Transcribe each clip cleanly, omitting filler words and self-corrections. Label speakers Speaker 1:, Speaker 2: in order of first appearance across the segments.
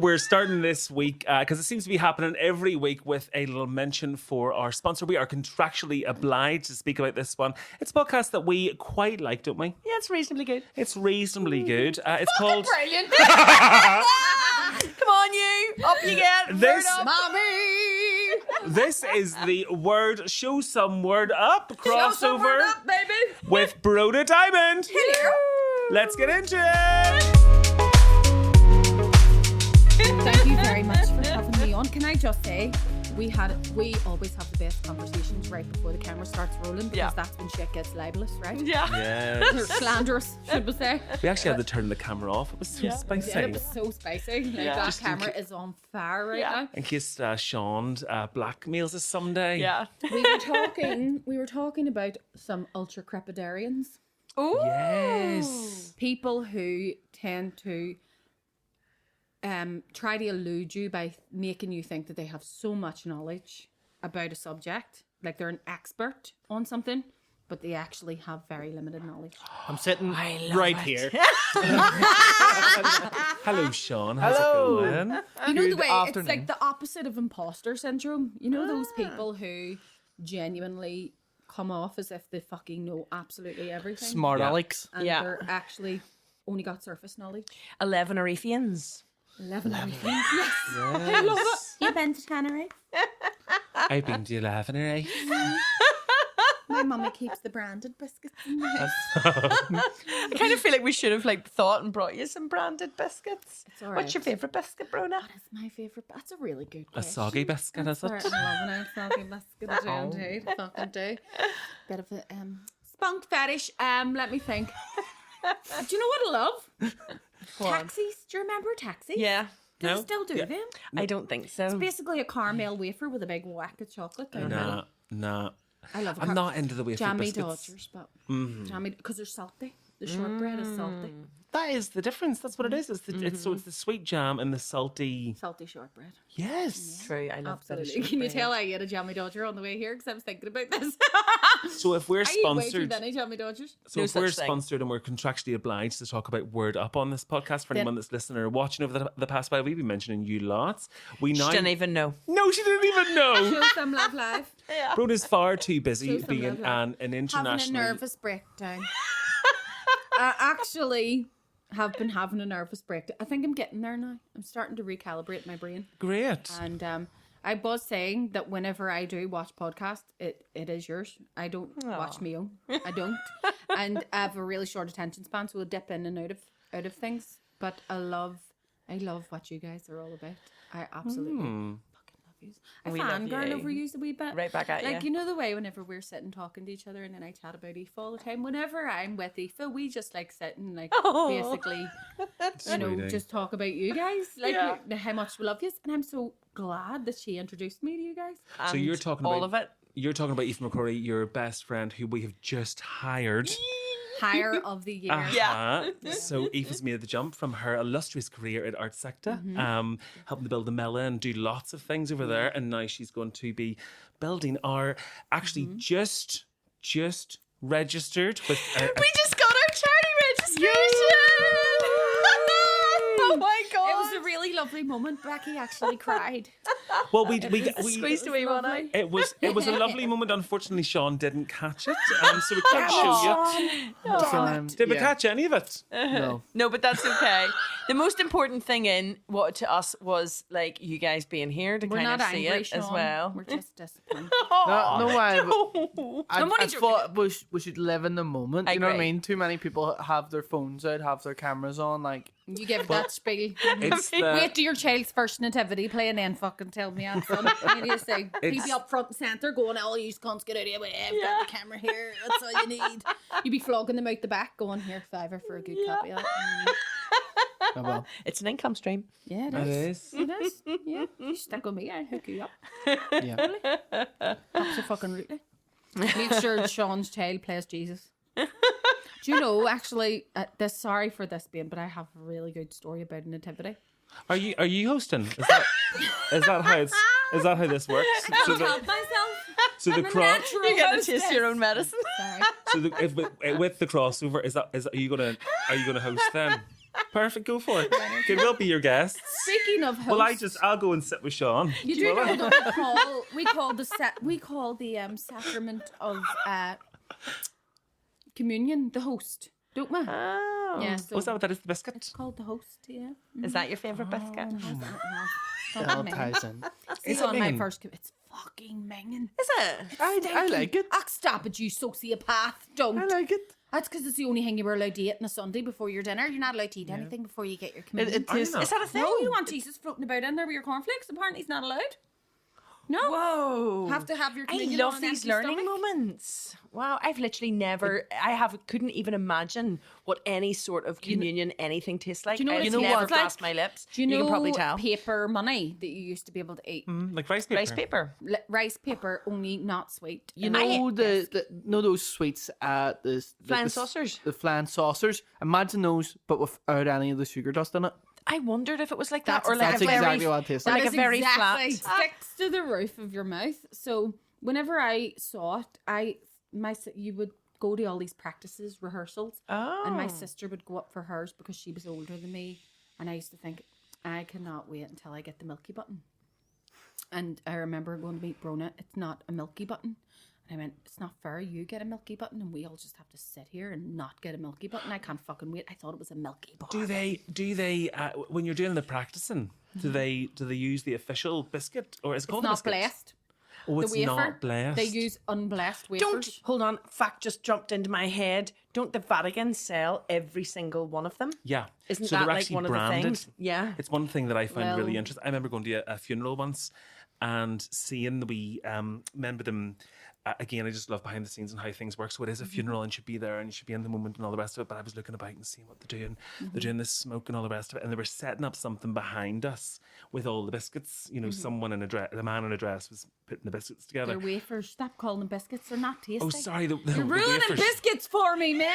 Speaker 1: We're starting this week because it seems to be happening every week with a little mention for our sponsor. We are contractually obliged to speak about this one. It's a podcast that we quite like, don't we?
Speaker 2: Yeah, it's reasonably good.
Speaker 1: It's reasonably good. It's called...
Speaker 2: Brilliant. Come on, you. Up you get.
Speaker 1: This-
Speaker 2: Word up.
Speaker 3: Mommy!
Speaker 1: This is the Word Show Some Word Up crossover
Speaker 2: Show some word up, baby.
Speaker 1: with Bronagh Diamond.
Speaker 2: Hello.
Speaker 1: Let's get into it.
Speaker 3: Thank you very much for having me on. Can I just say, we always have the best conversations right before the camera starts rolling because that's when shit gets libelous, right?
Speaker 2: Yeah.
Speaker 3: Or
Speaker 1: Yes.
Speaker 3: slanderous, should we say?
Speaker 1: We actually had to turn the camera off. It was so spicy.
Speaker 3: Yeah, it was so spicy. Like, that
Speaker 1: Just in
Speaker 3: camera is on fire right now.
Speaker 1: In case Seán blackmails us someday.
Speaker 2: Yeah.
Speaker 3: We were talking about some ultra crepidarians.
Speaker 2: Ooh.
Speaker 1: Yes.
Speaker 3: People who tend to try to elude you by making you think that they have so much knowledge about a subject, like they're an expert on something, but they actually have very limited knowledge.
Speaker 4: I'm sitting right here.
Speaker 1: Hello, Seán. How's
Speaker 4: Hello.
Speaker 1: it going?
Speaker 3: You know the
Speaker 4: Good
Speaker 3: way
Speaker 4: afternoon.
Speaker 3: it's like the opposite of imposter syndrome. You know those people who genuinely come off as if they fucking know absolutely everything.
Speaker 4: Smart
Speaker 1: Yeah.
Speaker 4: Alex.
Speaker 3: And
Speaker 2: Yeah.
Speaker 3: they're actually only got surface knowledge.
Speaker 2: 11 Arethians.
Speaker 3: 11 everything. Yes. I love it. You been to Tenerife?
Speaker 1: I've been to 11 or 8.
Speaker 3: My mummy keeps the branded biscuits in the house.
Speaker 2: I kind of feel like we should have thought and brought you some branded biscuits.
Speaker 3: It's all
Speaker 2: What's your
Speaker 3: right.
Speaker 2: favourite biscuit, Bronagh?
Speaker 3: That's my favourite. That's a really good
Speaker 1: A
Speaker 3: question.
Speaker 1: soggy biscuit, is
Speaker 3: That's
Speaker 1: it?
Speaker 3: right, I'm loving it. Soggy biscuit. I do indeed. Fucking do. Bit of a spunk fetish. Let me think. Do you know what I love? Taxis. Do you remember taxis?
Speaker 2: Yeah.
Speaker 3: Do they
Speaker 1: No?
Speaker 3: still do
Speaker 1: Yeah.
Speaker 3: them?
Speaker 2: I don't think so.
Speaker 3: Basically a caramel wafer with a big whack of chocolate down the middle.
Speaker 1: Nah.
Speaker 3: I love
Speaker 1: I'm not into the wafer
Speaker 3: jammy
Speaker 1: biscuits.
Speaker 3: Dodgers, but jammy because they're salty. The shortbread is salty.
Speaker 1: That is the difference. That's what it is. It's the sweet jam and the salty.
Speaker 3: Salty shortbread.
Speaker 1: Yes.
Speaker 2: True, I love that.
Speaker 3: Absolutely. Can you tell I ate a jammy Dodger on the way here because I was thinking about this?
Speaker 1: So if we're
Speaker 3: I eat way too
Speaker 1: sponsored,
Speaker 3: many jammy Dodgers.
Speaker 1: so
Speaker 2: No
Speaker 1: if we're
Speaker 2: such thing.
Speaker 1: sponsored and we're contractually obliged to talk about Word Up on this podcast, for
Speaker 3: Then-
Speaker 1: anyone that's listening or watching over the past while, we've been mentioning you lots. We
Speaker 2: She
Speaker 1: now
Speaker 2: didn't even know.
Speaker 1: no, she didn't even know.
Speaker 3: Show some love live.
Speaker 1: Bro is far too busy
Speaker 3: Show some
Speaker 1: being
Speaker 3: love, love.
Speaker 1: an
Speaker 3: Having a
Speaker 1: international.
Speaker 3: nervous breakdown. I actually have been having a nervous breakdown. I think I'm getting there now. I'm starting to recalibrate my brain.
Speaker 1: Great.
Speaker 3: And I was saying that whenever I do watch podcasts, it is yours. I don't watch me own. I don't. And I have a really short attention span, so I'll dip in and out of things. But I love what you guys are all about. I absolutely fucking love you. I
Speaker 2: We love
Speaker 3: fangirl
Speaker 2: you.
Speaker 3: over you a wee bit.
Speaker 2: Right back at
Speaker 3: Like,
Speaker 2: you.
Speaker 3: you know the way whenever we're sitting talking to each other and then I chat about Aoife all the time. Whenever I'm with Aoife, we just like sit and like basically, you know,
Speaker 1: Sweetie.
Speaker 3: just talk about you guys. Like
Speaker 2: Yeah.
Speaker 3: how much we love you. And I'm so glad that she introduced me to you guys.
Speaker 1: So
Speaker 2: And
Speaker 1: you're talking
Speaker 2: all
Speaker 1: about
Speaker 2: of it.
Speaker 1: You're talking about Aoife McCrory, your best friend, who we have just hired.
Speaker 3: Hire of the year.
Speaker 1: Uh-huh. So Aoife's made the jump from her illustrious career at Art Sector, helping to build the Mela and do lots of things over there. And now she's going to be building our actually just registered with.
Speaker 2: We just got our charity registration. Oh my god!
Speaker 3: It was a really lovely moment. Becky actually cried.
Speaker 1: well, we
Speaker 2: Squeezed away one eye.
Speaker 1: it was a lovely moment. Unfortunately, Seán didn't catch it, so we can't show you. Did we catch any of it?
Speaker 4: No.
Speaker 2: No, but that's okay. The most important thing to us was like you guys being here to
Speaker 3: We're
Speaker 2: kind
Speaker 3: not
Speaker 2: of see
Speaker 3: angry,
Speaker 2: it as
Speaker 3: Seán.
Speaker 2: well.
Speaker 3: We're just disappointed.
Speaker 4: No way.
Speaker 2: No.
Speaker 4: I
Speaker 3: only
Speaker 4: thought we should live in the moment.
Speaker 2: I
Speaker 4: You know what I
Speaker 2: agree.
Speaker 4: mean? Too many people have their phones out, have their cameras on. Like,
Speaker 3: You give that spiel.
Speaker 1: It's
Speaker 3: Wait till your child's first nativity play and then fucking tell me I'm son. You need to say,
Speaker 1: It's-
Speaker 3: be up front and centre going, all you cunts get out of the way. I've got the camera here. That's all you need. You be flogging them out the back going, here, $5 for a good copy of it.
Speaker 4: oh well.
Speaker 2: It's an income stream.
Speaker 3: Yeah, it
Speaker 1: It
Speaker 3: is.
Speaker 1: is.
Speaker 3: It is. Yeah. You stick with me, I'll hook you up.
Speaker 4: Yeah.
Speaker 3: Absolutely. Make sure Sean's child plays Jesus. Do you know, actually, sorry for this being, but I have a really good story about a nativity.
Speaker 1: Are you hosting? Is that how this works? So
Speaker 3: Help myself.
Speaker 1: the cross.
Speaker 2: You gotta taste your own medicine.
Speaker 3: Sorry.
Speaker 1: So with the crossover, are you gonna host then? Perfect, go for it. Okay, we'll be your guests.
Speaker 3: Speaking of hosts,
Speaker 1: Well, I'll go and sit with Seán.
Speaker 3: you do know that we call the sacrament of communion the host, don't we?
Speaker 2: Oh.
Speaker 3: Yeah. So
Speaker 1: Was that what that is? The biscuit?
Speaker 3: it's called the host. Yeah.
Speaker 2: Is that your favourite biscuit?
Speaker 4: It all ties in.
Speaker 3: See,
Speaker 1: it
Speaker 3: on my
Speaker 1: minging?
Speaker 3: first, it's fucking minging.
Speaker 2: Is it?
Speaker 4: I like it.
Speaker 3: Ah, stop it, you sociopath! Don't.
Speaker 4: I like it.
Speaker 3: That's because it's the only thing you were allowed to eat on a Sunday before your dinner. You're not allowed to eat anything before you get your communion.
Speaker 4: It tastes.
Speaker 1: not?
Speaker 2: Is that a thing?
Speaker 3: No, you don't want Jesus floating about in there with your cornflakes. Apparently, he's not allowed. No.
Speaker 2: Whoa.
Speaker 3: Have to have your
Speaker 2: I
Speaker 3: communion
Speaker 2: love
Speaker 3: on an
Speaker 2: these
Speaker 3: empty
Speaker 2: learning
Speaker 3: stomach.
Speaker 2: moments. Wow, I've literally never, couldn't even imagine what any sort of communion anything tastes like.
Speaker 3: Do you know what
Speaker 2: It's
Speaker 3: it
Speaker 2: never
Speaker 3: tastes like?
Speaker 2: crossed my lips.
Speaker 3: Do you know
Speaker 2: can probably tell.
Speaker 3: paper money that you used to be able to eat?
Speaker 1: Like rice paper.
Speaker 2: Rice paper.
Speaker 3: Rice paper, only not sweet.
Speaker 4: You know know those sweets at the
Speaker 2: Flying
Speaker 4: the
Speaker 2: saucers.
Speaker 4: The flying saucers. Imagine those, but without any of the sugar dust in it.
Speaker 2: I wondered if it was like that,
Speaker 3: That's
Speaker 2: or like
Speaker 4: That's
Speaker 2: a very,
Speaker 4: exactly what it tastes
Speaker 2: or
Speaker 4: like.
Speaker 2: like a very
Speaker 3: exactly
Speaker 2: flat.
Speaker 3: sticks to the roof of your mouth. So whenever I saw it, you would go to all these practices, rehearsals, and my sister would go up for hers because she was older than me, and I used to think, I cannot wait until I get the milky button. And I remember going to meet Bronagh. It's not a milky button. And I went, it's not fair. You get a milky button, and we all just have to sit here and not get a milky button. I can't fucking wait. I thought it was a milky bar.
Speaker 1: Do they when you're doing the practicing, do they use the official biscuit, or is it called
Speaker 3: It's
Speaker 1: a
Speaker 3: not
Speaker 1: biscuit?
Speaker 3: blessed.
Speaker 1: Oh, it's
Speaker 3: the wafer.
Speaker 1: not blessed.
Speaker 3: They use unblessed wafers.
Speaker 2: Don't hold on. Fact just jumped into my head. Don't the Vatican sell every single one of them?
Speaker 1: Yeah.
Speaker 2: Isn't
Speaker 1: so
Speaker 2: that
Speaker 1: they're
Speaker 2: like
Speaker 1: actually
Speaker 2: one of
Speaker 1: branded.
Speaker 2: the things? Yeah.
Speaker 1: It's one thing that I find really
Speaker 3: Well-
Speaker 1: interesting. I remember going to a funeral once and seeing the wee remember them. Again, I just love behind the scenes and how things work. So it is a funeral, and you should be there, and you should be in the moment and all the rest of it. But I was looking about and seeing what they're doing. They're doing this smoke and all the rest of it, and they were setting up something behind us with all the biscuits. You know, someone in a dress, the man in a dress was putting the biscuits together.
Speaker 3: They're wafers. Stop calling them biscuits. They're not tasty.
Speaker 1: Oh, sorry, the
Speaker 3: You're ruining
Speaker 1: wafers.
Speaker 3: biscuits for me, man.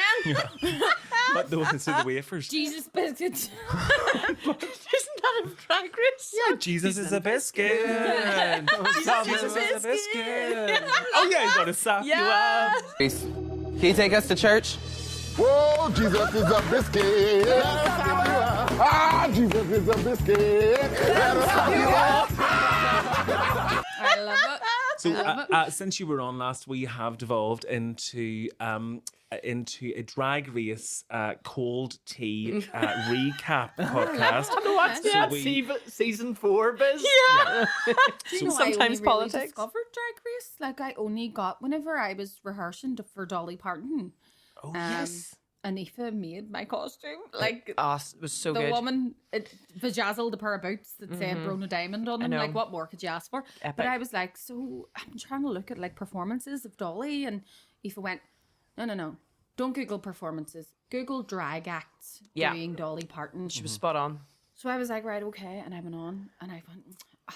Speaker 1: But the ones, so the wafers.
Speaker 3: Jesus biscuits.
Speaker 2: Isn't that a drag race?
Speaker 1: Yeah, Jesus is a biscuit. Jesus is a biscuit. Oh yeah, he's gonna sap you up.
Speaker 5: Can you take us to church?
Speaker 6: Whoa, Jesus is a biscuit. Ah, Jesus is a biscuit.
Speaker 3: I love it.
Speaker 1: So since you were on last, we have devolved into a drag race cold tea recap podcast.
Speaker 4: What's
Speaker 1: So
Speaker 4: that?
Speaker 1: we-
Speaker 4: Season 4, Biz?
Speaker 2: Yeah.
Speaker 3: Do you know,
Speaker 2: Sometimes
Speaker 3: I only
Speaker 2: politics.
Speaker 3: Really discovered Drag Race. Like I only got whenever I was rehearsing for Dolly Parton.
Speaker 1: Oh
Speaker 2: yes.
Speaker 3: Aoife made my costume. Like
Speaker 2: Oh, it was so
Speaker 3: the
Speaker 2: good.
Speaker 3: woman, it vajazzled a pair of boots that said Bronagh Diamond on them.
Speaker 2: know.
Speaker 3: Like, what more could you ask for?
Speaker 2: Epic.
Speaker 3: But I was like, so I'm trying to look at like performances of Dolly, and Aoife went, no, don't Google performances. Google drag acts
Speaker 2: Yeah.
Speaker 3: doing Dolly Parton.
Speaker 2: She was spot on.
Speaker 3: So I was like, right, okay, and I went on, and I went,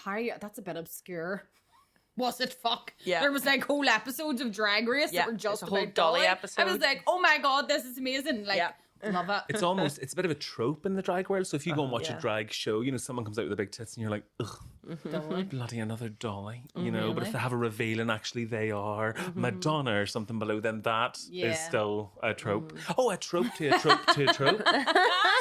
Speaker 3: Harry, that's a bit obscure. Was it? Fuck.
Speaker 2: Yeah.
Speaker 3: There was like whole episodes of Drag Race
Speaker 2: Yeah,
Speaker 3: that were just
Speaker 2: it's a whole
Speaker 3: about
Speaker 2: Dolly
Speaker 3: Dolly.
Speaker 2: episode.
Speaker 3: I was like, oh my god, this is amazing. Like,
Speaker 2: Yeah.
Speaker 3: love it.
Speaker 1: It's a bit of a trope in the drag world. So if you go and watch
Speaker 2: Yeah.
Speaker 1: a drag show, you know, someone comes out with the big tits and you're like, ugh,
Speaker 3: Dolly.
Speaker 1: bloody another Dolly, you know. But if they have a reveal and actually they are Madonna or something below, then that is
Speaker 3: Yeah.
Speaker 1: still a trope. Oh, a trope to a trope to a trope.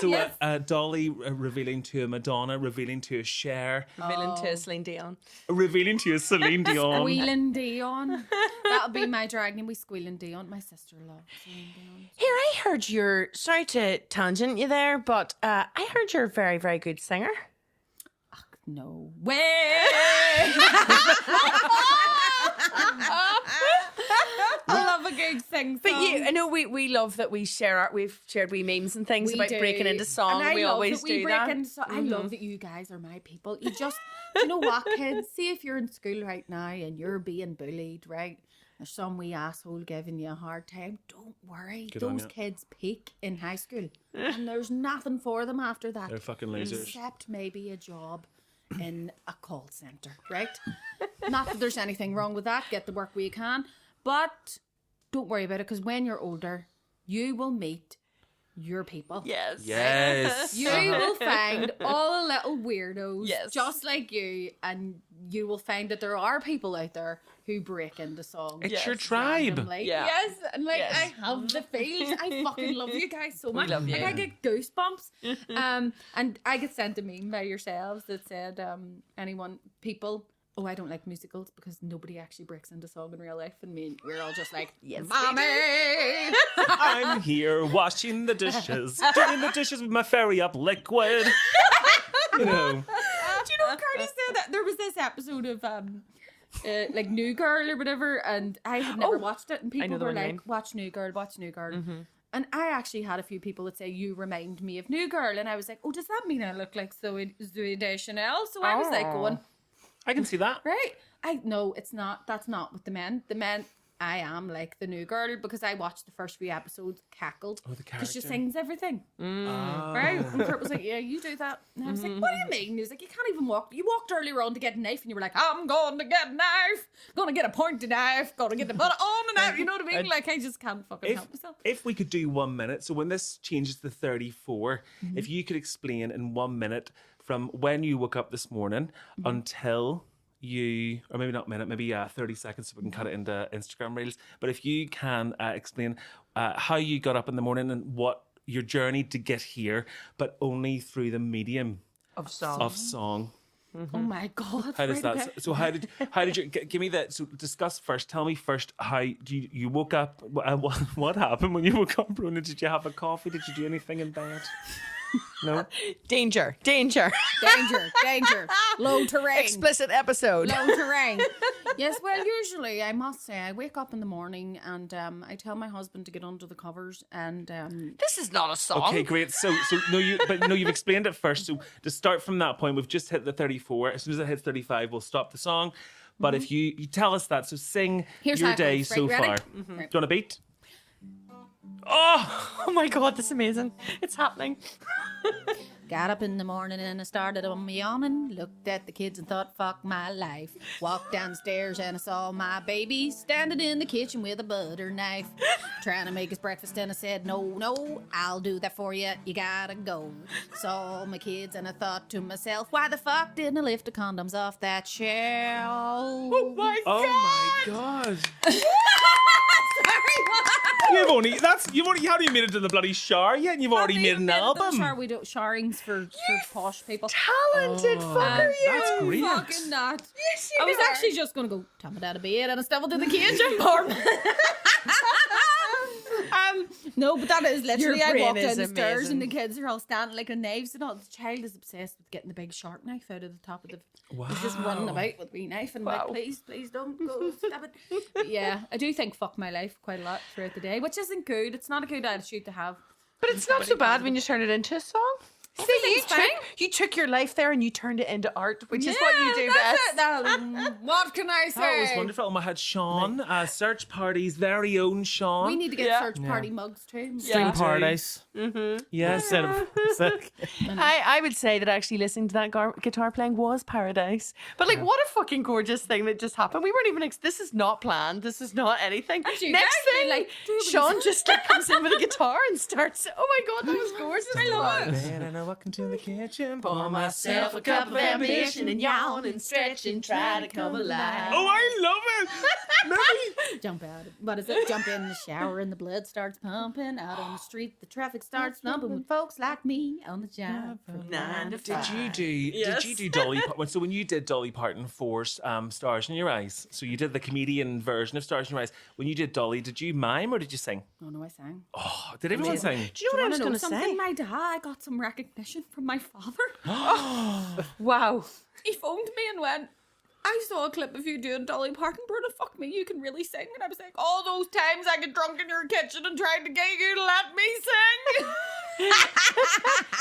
Speaker 1: So a Dolly revealing to a Madonna, revealing to a Cher,
Speaker 2: Revealing to Celine Dion.
Speaker 1: revealing to a Celine Dion.
Speaker 3: Squealing Dion. That'll be my drag name. We Squealing Dion. My sister loves Celine Dion.
Speaker 2: Here, I heard you're, sorry to tangent you there, but I heard you're a very, very good singer.
Speaker 3: No way. I love a good sing song.
Speaker 2: But I know we love that we've shared wee memes and things
Speaker 3: We
Speaker 2: about
Speaker 3: do.
Speaker 2: breaking into song.
Speaker 3: And I
Speaker 2: We
Speaker 3: love
Speaker 2: always
Speaker 3: that we
Speaker 2: do
Speaker 3: break
Speaker 2: that.
Speaker 3: into I love that you guys are my people. You just, do you know what, kids? See if you're in school right now and you're being bullied, right? There's some wee asshole giving you a hard time. Don't worry.
Speaker 1: Good on
Speaker 3: Those
Speaker 1: you.
Speaker 3: kids peak in high school. And there's nothing for them after that.
Speaker 1: They're fucking losers.
Speaker 3: Except maybe a job in a call centre, right? Not that there's anything wrong with that. Get the work where you can. But don't worry about it, because when you're older, you will meet your people.
Speaker 2: Yes.
Speaker 1: Yes.
Speaker 3: You will find all the little weirdos
Speaker 2: Yes.
Speaker 3: just like you, and you will find that there are people out there who break into songs.
Speaker 1: It's
Speaker 2: Yes.
Speaker 1: your tribe.
Speaker 3: randomly.
Speaker 2: Yeah.
Speaker 3: Yes, and like
Speaker 2: Yes.
Speaker 3: I have the feels. I fucking love you guys so much.
Speaker 2: love
Speaker 3: Like
Speaker 2: you.
Speaker 3: I get goosebumps. And I get sent a meme by yourselves that said, people. Oh, I don't like musicals because nobody actually breaks into song in real life, and we're all just like,
Speaker 2: Yes, we
Speaker 3: Mommy.
Speaker 1: I'm here washing the dishes, doing the dishes with my fairy up liquid. You know.
Speaker 3: Do you know Cardi said that there was this episode of like New Girl or whatever, and I had never watched it, and
Speaker 2: know
Speaker 3: people
Speaker 2: the
Speaker 3: were
Speaker 2: one you
Speaker 3: like,
Speaker 2: mean.
Speaker 3: watch New Girl, and I actually had a few people that say, you remind me of New Girl, and I was like, oh, does that mean I look like Zooey Deschanel? So I was like going,
Speaker 1: I can see that.
Speaker 3: right, no, it's not, that's not what the men, I am like the New Girl because I watched the first few episodes, cackled.
Speaker 1: Oh, the
Speaker 3: Because she
Speaker 1: character.
Speaker 3: sings everything.
Speaker 1: Oh.
Speaker 3: Right? And Kurt was like, yeah, you do that. And I was like, what do you mean? He was like, you can't even walk. You walked earlier on to get a knife and you were like, I'm going to get a knife. Going to get a pointed knife. Going to get the butter on the knife. You know what I mean? Like, I just can't fucking help myself.
Speaker 1: If we could do 1 minute, so when this changes to 34, if you could explain in 1 minute from when you woke up this morning until you, or maybe not minute, maybe 30 seconds so we can cut it into Instagram reels, but if you can explain how you got up in the morning and what your journey to get here, but only through the medium
Speaker 2: Of song.
Speaker 1: of song.
Speaker 3: Oh my God.
Speaker 1: How does
Speaker 3: right,
Speaker 1: that?
Speaker 3: okay.
Speaker 1: So how did you give me that? So discuss first. Tell me first how you woke up. What happened when you woke up, Bruna? Did you have a coffee? Did you do anything in bed? No.
Speaker 2: Danger.
Speaker 3: Danger. Low terrain.
Speaker 2: Explicit episode.
Speaker 3: Low terrain. Yes, well, usually I must say I wake up in the morning and I tell my husband to get under the covers and
Speaker 2: This is not a song.
Speaker 1: Okay, great. So you've explained it first. So to start from that point, we've just hit the 34. As soon as it hits 35, we'll stop the song. But if you tell us that, so sing
Speaker 3: Here's
Speaker 1: your
Speaker 3: how it
Speaker 1: day
Speaker 3: goes.
Speaker 1: so
Speaker 3: Right, ready?
Speaker 1: far. Do you want a beat? Oh,
Speaker 2: Oh my God, this is amazing. It's happening.
Speaker 3: got up in the morning and I started on my yawning. Looked at the kids and thought, fuck my life. Walked downstairs and I saw my baby standing in the kitchen with a butter knife. Trying to make his breakfast and I said, no, I'll do that for you. You gotta go. Saw my kids and I thought to myself, why the fuck didn't I lift the condoms off that shelf?
Speaker 2: Oh my
Speaker 1: God.
Speaker 3: Sorry, what?
Speaker 1: You've only how do you made it to the bloody shower yet? And you've already made an album.
Speaker 3: Shower, we do showerings for posh people.
Speaker 2: Talented fucker, you.
Speaker 1: That's great.
Speaker 3: Fucking not.
Speaker 2: Yes,
Speaker 3: I was
Speaker 2: you are.
Speaker 3: actually just going to go, tell me out of bed, and I stumbled in the kitchen for me. No, but that is literally,
Speaker 2: Your
Speaker 3: I
Speaker 2: brain
Speaker 3: walked
Speaker 2: is
Speaker 3: down the stairs
Speaker 2: amazing.
Speaker 3: and the kids are all standing like a knives and all. The child is obsessed with getting the big sharp knife out of the top of the... He's just running about with the knife and like, please don't go, stop it. But yeah, I do think fuck my life quite a lot throughout the day, which isn't good. It's not a good attitude to have.
Speaker 2: But it's not so bad when you turn it into a song. See, you took your life there and you turned it into art, which is what you do best.
Speaker 3: What can I say?
Speaker 1: That was wonderful. And we had Seán, Search Party's very own Seán.
Speaker 3: We need to get
Speaker 2: Yeah.
Speaker 3: search party mugs too.
Speaker 4: String Paradise.
Speaker 1: Yes.
Speaker 4: Instead of
Speaker 2: I would say that actually listening to that guitar playing was paradise. But like, what a fucking gorgeous thing that just happened. We weren't even. This is not planned. This is not anything.
Speaker 3: Actually,
Speaker 2: Next
Speaker 3: exactly,
Speaker 2: thing,
Speaker 3: like,
Speaker 2: Sean just like comes in with a guitar and starts. Oh my God, that was gorgeous. I love it.
Speaker 1: And I walk into the kitchen,
Speaker 2: Pour myself a cup of ambition and yawn and stretch and try to come alive.
Speaker 1: Oh, I love it.
Speaker 3: Jump out. What is it? Jump in the shower and the blood starts pumping. Out on the street, the traffic starts thumping with folks like me on the job. From
Speaker 2: 9 to 5.
Speaker 1: Did you do Dolly Parton? So when you did Dolly Parton for Stars in Your Eyes, so you did the comedian version of Stars in Your Eyes. When you did Dolly, did you mime or did you sing?
Speaker 3: Oh no, I sang.
Speaker 1: Oh, did everyone sing?
Speaker 2: Do you know what I was going to
Speaker 3: something?
Speaker 2: say?
Speaker 3: My dad got some recognition from my father.
Speaker 2: Wow.
Speaker 3: He phoned me and went, I saw a clip of you doing Dolly Parton. Bruna, fuck me, you can really sing. And I was like, all those times I get drunk in your kitchen and tried to get you to let me sing.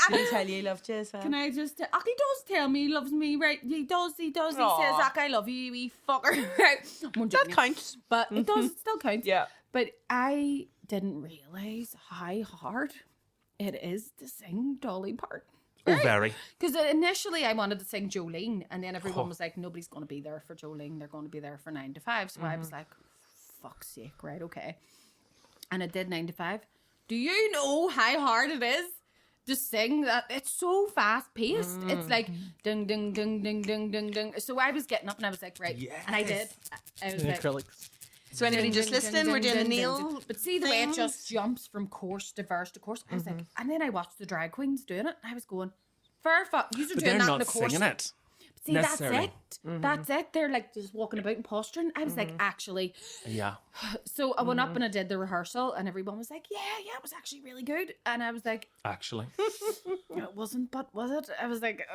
Speaker 2: Did he tell you he loved you as well?
Speaker 3: Can I just... he does tell me he loves me, right? He does. He says,
Speaker 2: Aw.
Speaker 3: I love you, you wee fucker. Right?
Speaker 2: That counts.
Speaker 3: But it does, it still counts.
Speaker 2: Yeah.
Speaker 3: But I didn't realise how hard it is to sing Dolly Parton.
Speaker 1: Oh, very.
Speaker 3: Because initially I wanted to sing Jolene, and then everyone was like, nobody's going to be there for Jolene. They're going to be there for 9 to 5. So I was like, fuck's sake, right, okay. And I did 9 to 5. do you know how hard it is to sing that? It's so fast paced. It's like ding, ding, ding, ding, ding, ding, ding. So I was getting up and I was like, right.
Speaker 1: Yes.
Speaker 3: And I did. I was like,
Speaker 4: Acrylics.
Speaker 2: So anybody just listening, we're doing the Neil.
Speaker 3: But see the way it just jumps from course to verse to course. I was like, and then I watched the drag queens doing it. And I was going, fair fuck. You are
Speaker 1: But
Speaker 3: doing
Speaker 1: they're
Speaker 3: that in
Speaker 1: not
Speaker 3: the course.
Speaker 1: singing it.
Speaker 3: See, that's
Speaker 1: necessarily.
Speaker 3: it. That's it. They're like just walking about and posturing. I was like, actually.
Speaker 1: Yeah.
Speaker 3: So I went up and I did the rehearsal, and everyone was like, yeah, it was actually really good. And I was like,
Speaker 1: Actually.
Speaker 3: it wasn't, but was it? I was like,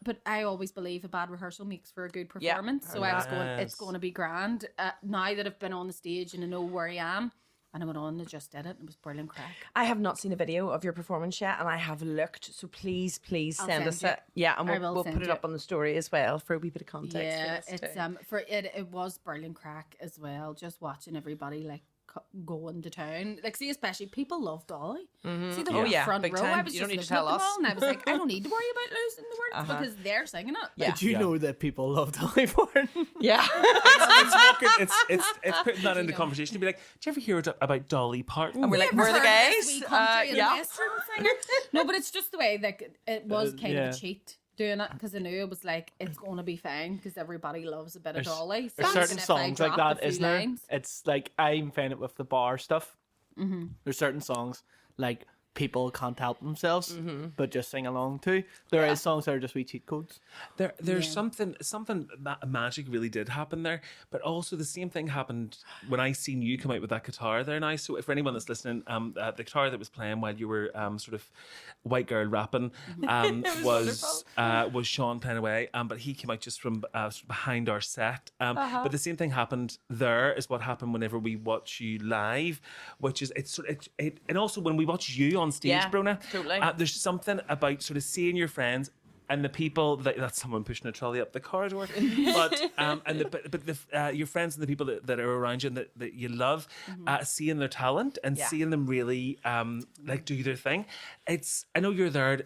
Speaker 3: but I always believe a bad rehearsal makes for a good
Speaker 2: Yeah.
Speaker 3: performance. So I was going, it's
Speaker 1: Yes.
Speaker 3: going to be grand. Now that I've been on the stage and I know where I am, and I went on and just did it. It was brilliant crack.
Speaker 2: I have not seen a video of your performance yet, and I have looked. So please
Speaker 3: I'll
Speaker 2: send us
Speaker 3: send
Speaker 2: it. Yeah, and
Speaker 3: I
Speaker 2: we'll
Speaker 3: will
Speaker 2: put
Speaker 3: send
Speaker 2: it
Speaker 3: you.
Speaker 2: up on the story as well for a wee bit of context.
Speaker 3: Yeah,
Speaker 2: for
Speaker 3: it's
Speaker 2: this too.
Speaker 3: for it was brilliant crack as well. Just watching everybody like going to town, like see, especially people love Dolly. See the
Speaker 2: Oh,
Speaker 3: whole
Speaker 2: yeah,
Speaker 3: front
Speaker 2: big
Speaker 3: row.
Speaker 2: time.
Speaker 3: I was
Speaker 2: You
Speaker 3: just
Speaker 2: don't need to
Speaker 3: looking
Speaker 2: tell
Speaker 3: at them
Speaker 2: us.
Speaker 3: all, and I was like, I don't need to worry about losing the words because they're singing it.
Speaker 2: Yeah.
Speaker 4: Did you know that people love Dolly Parton?
Speaker 2: Yeah.
Speaker 1: It's putting that into conversation to be like, do you ever hear about Dolly Parton?
Speaker 2: And we're like,
Speaker 3: Never
Speaker 2: we're the
Speaker 3: heard of
Speaker 2: guys.
Speaker 3: this wee country and
Speaker 2: Yeah.
Speaker 3: western singer. No, but it's just the way like it was kind of
Speaker 4: yeah.
Speaker 3: a cheat doing it because I knew it was like it's going to be fine because everybody loves a bit of
Speaker 4: There's-
Speaker 3: Dolly. So
Speaker 4: There's
Speaker 3: even
Speaker 4: certain
Speaker 3: if I
Speaker 4: songs like
Speaker 3: drop a
Speaker 4: that,
Speaker 3: few
Speaker 4: isn't there?
Speaker 3: lines-
Speaker 4: It's like I'm finding it with the bar stuff. There's certain songs like people can't help themselves, but just sing along to. There is songs that are just wee cheat codes.
Speaker 1: There's something magic really did happen there, but also the same thing happened when I seen you come out with that guitar there now. So for anyone that's listening, the guitar that was playing while you were sort of white girl rapping was Seán playing away, but he came out just from sort of behind our set. But the same thing happened there is what happened whenever we watch you live, which is and also when we watch you on stage,
Speaker 2: Yeah,
Speaker 1: Bronagh,
Speaker 2: totally.
Speaker 1: there's something about sort of seeing your friends and the people that's someone pushing a trolley up the corridor, but your friends and the people that are around you and that you love, seeing their talent and
Speaker 2: Yeah.
Speaker 1: seeing them really like do their thing. I know you're there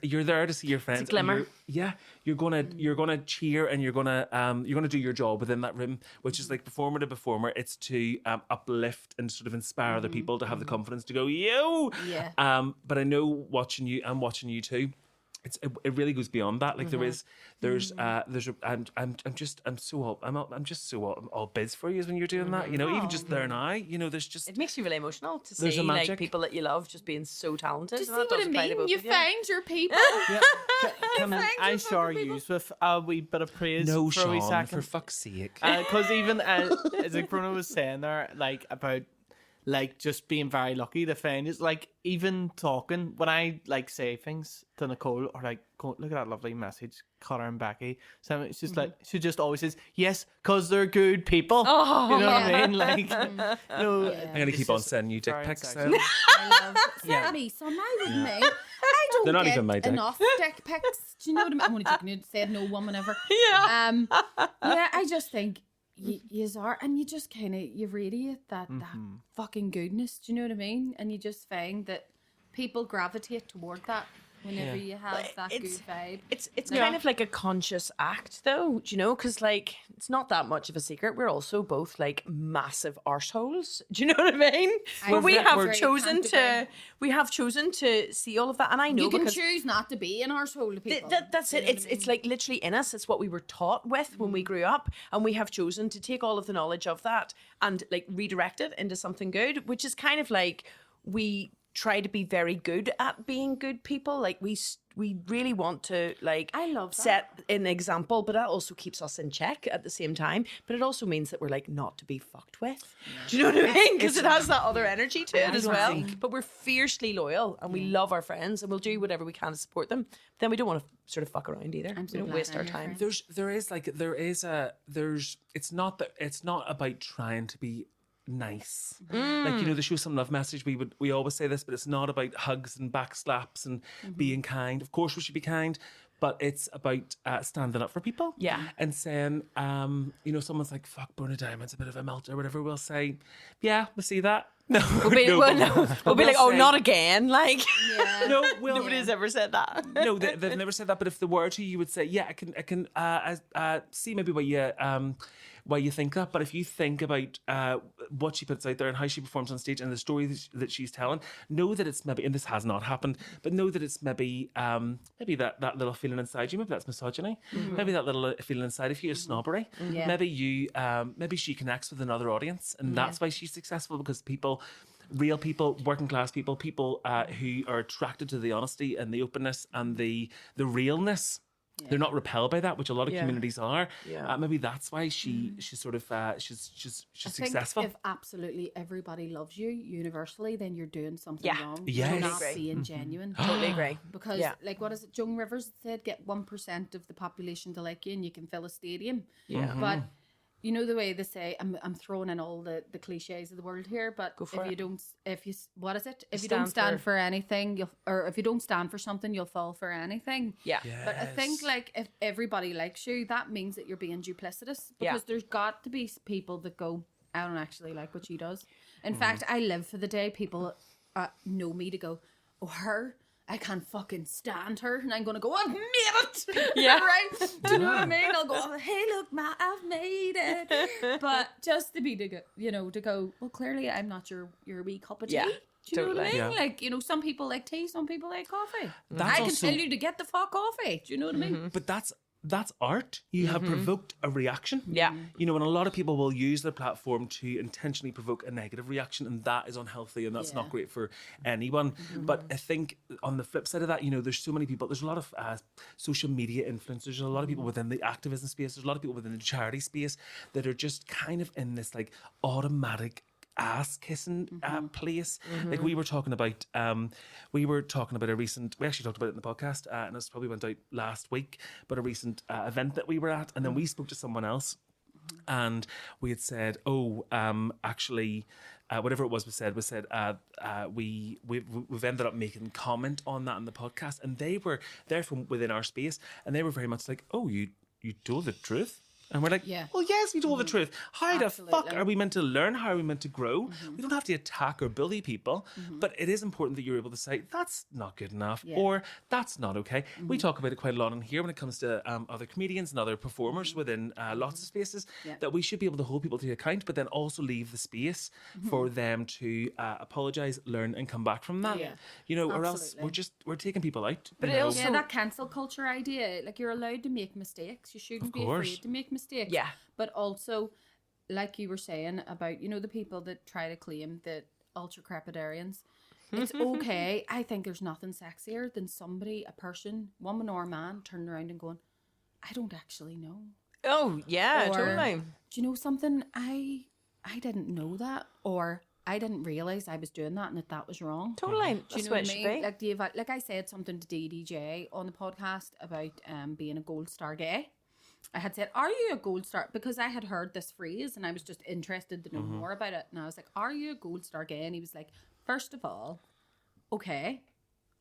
Speaker 1: to see your friends.
Speaker 2: It's a glimmer.
Speaker 1: You're gonna cheer and you're gonna do your job within that room, which is like performer to performer. It's to uplift and sort of inspire other people to have the confidence to go yo.
Speaker 3: Yeah.
Speaker 1: But I know watching you too. It really goes beyond that. Like I'm just so all biz for you when you're doing that. You know, even just there now. You know, there's just
Speaker 2: It makes you really emotional to
Speaker 1: There's
Speaker 2: see
Speaker 1: a
Speaker 2: like
Speaker 1: magic.
Speaker 2: people that you love just being so talented.
Speaker 3: Do you see
Speaker 2: and that
Speaker 3: what I
Speaker 2: does apply to
Speaker 3: mean?
Speaker 2: both
Speaker 3: You
Speaker 2: of you.
Speaker 3: find your people.
Speaker 4: Can I
Speaker 3: Thanks for
Speaker 4: shower
Speaker 3: fucking
Speaker 4: you with a wee bit of praise
Speaker 1: no,
Speaker 4: for a wee
Speaker 1: Seán,
Speaker 4: second?
Speaker 1: for fuck's sake.
Speaker 4: Because even as like Bruno was saying there, like about like just being very lucky to find is like even talking when I like say things to Nicole or like go, look at that lovely message Connor and Becky. So it's just like she just always says yes because they're good people.
Speaker 2: Oh,
Speaker 4: you know what
Speaker 3: yeah.
Speaker 4: I mean? Like no,
Speaker 3: Yeah.
Speaker 1: I'm gonna keep on sending you dick
Speaker 4: very
Speaker 1: pics.
Speaker 4: insightful.
Speaker 3: I love send me some. I wouldn't mind. I don't
Speaker 1: They're not
Speaker 3: get
Speaker 1: even my dick.
Speaker 3: enough dick pics. Do you know what I mean? I'm only joking. You said no woman ever.
Speaker 2: Yeah.
Speaker 3: Yeah, I just think you are, and you just kind of you radiate that fucking goodness. Do you know what I mean? And you just find that people gravitate toward that whenever you have that good vibe.
Speaker 2: It's kind of like a conscious act, though, do you know? Because like it's not that much of a secret. We're also both like massive arseholes. Do you know what I mean? But we have
Speaker 3: very
Speaker 2: chosen
Speaker 3: accountable.
Speaker 2: to see all of that, and I know
Speaker 3: You can
Speaker 2: because
Speaker 3: choose not to be an arsehole to people.
Speaker 2: that's
Speaker 3: Do you
Speaker 2: it.
Speaker 3: know what I
Speaker 2: It's
Speaker 3: mean?
Speaker 2: like literally in us. It's what we were taught with when we grew up, and we have chosen to take all of the knowledge of that and like redirect it into something good, which is kind of like we try to be very good at being good people. Like we really want to like
Speaker 3: I love that.
Speaker 2: set an example, but that also keeps us in check at the same time. But it also means that we're like not to be fucked with. Do you know what I mean? Because it has that other energy to it as well. But we're fiercely loyal and we love our friends and we'll do whatever we can to support them. But then we don't want to sort of fuck around either.
Speaker 3: I'm so
Speaker 2: We don't
Speaker 3: glad
Speaker 2: waste
Speaker 3: I'm
Speaker 2: our
Speaker 3: your
Speaker 2: time.
Speaker 3: friend.
Speaker 1: It's not about trying to be nice. Like, you know, the show some love message, we always say this, but it's not about hugs and back slaps and being kind. Of course we should be kind, but it's about standing up for people.
Speaker 2: Yeah.
Speaker 1: And saying, you know, someone's like, fuck, Bronagh Diamond's a bit of a melter or whatever, we'll say, yeah, we see that.
Speaker 2: We'll be like, oh, not again. Like,
Speaker 3: Yeah.
Speaker 1: No, well,
Speaker 2: nobody's ever said that.
Speaker 1: no, they've never said that. But if they were to, you would say, yeah, I can see maybe why you think that. But if you think about what she puts out there and how she performs on stage and the story that she's telling, know that it's maybe, and this has not happened, but know that it's maybe that little feeling inside you. Maybe that's misogyny. Maybe that little feeling inside of you is snobbery.
Speaker 3: Yeah.
Speaker 1: Maybe she connects with another audience, and that's why she's successful, because real people, working class people who are attracted to the honesty and the openness and the realness. Yeah. They're not repelled by that, which a lot of communities are. Yeah. Maybe that's why she's sort of she's successful.
Speaker 3: Think if absolutely everybody loves you universally, then you're doing something wrong.
Speaker 1: Yes.
Speaker 3: You're not being genuine.
Speaker 2: Totally agree.
Speaker 3: Because like, what is it? Joan Rivers said, get 1% of the population to like you, and you can fill a stadium. Yeah. But you know the way they say, I'm throwing in all the cliches of the world here, but if you don't stand for anything, if you don't stand for something, you'll fall for anything. Yeah. Yes. But I think like if everybody likes you, that means that you're being duplicitous, because there's got to be people that go, I don't actually like what she does. In fact, I live for the day people know me to go, oh, her, I can't fucking stand her, and I'm gonna go, I've made it. Yeah, right. Do you know what I mean? I'll go, oh, hey, look, Ma, I've made it. But just to be to go, well, clearly I'm not your wee cup of tea. Yeah. Do you know what I mean? Yeah. Like, some people like tea, some people like coffee. I can tell you to get the fuck coffee. Do you know what I mean?
Speaker 1: But that's art. You have provoked a reaction. Yeah. And a lot of people will use their platform to intentionally provoke a negative reaction, and that is unhealthy, and that's not great for anyone. But I think on the flip side of that, there's so many people, there's a lot of social media influencers, there's a lot of people within the activism space, there's a lot of people within the charity space that are just kind of in this like automatic ass kissing place. Like we actually talked about it in the podcast, and it's probably went out last week, but a recent event that we were at, and then we spoke to someone else, and we had said, actually, whatever it was was said, we've ended up making comment on that in the podcast, and they're from within our space, and they were very much like, oh, you told the truth. And we're like, well, yes, we told the truth. How the fuck are we meant to learn? How are we meant to grow? We don't have to attack or bully people, but it is important that you're able to say, that's not good enough, or that's not okay. We talk about it quite a lot in here when it comes to other comedians and other performers within lots of spaces, that we should be able to hold people to account, but then also leave the space for them to apologise, learn, and come back from that. Or else we're taking people out.
Speaker 3: But it also, that cancel culture idea, like, you're allowed to make mistakes. You shouldn't be afraid to make mistakes. Yeah. But also, like you were saying about, the people that try to claim that ultra crepidarians, it's okay. I think there's nothing sexier than somebody, a person, woman or man, turning around and going, I don't actually know. Oh, yeah, totally. Do you know something? I didn't know that, or I didn't realise I was doing that and that was wrong. Totally. Do you know what I mean? Like I said something to DDJ on the podcast about being a gold star gay. I had said, are you a gold star? Because I had heard this phrase and I was just interested to know more about it. And I was like, are you a gold star gay? And he was like, first of all, okay,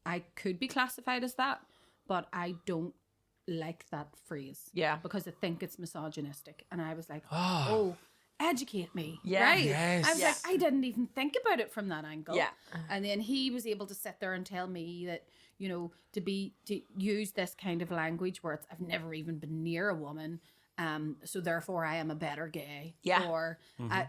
Speaker 3: I could be classified as that, but I don't like that phrase. Yeah. Because I think it's misogynistic. And I was like, oh, educate me. Yeah. Right? Yes. I was like, I didn't even think about it from that angle. Yeah. And then he was able to sit there and tell me that, to use this kind of language where I've never even been near a woman, so therefore I am a better gay. Yeah. Or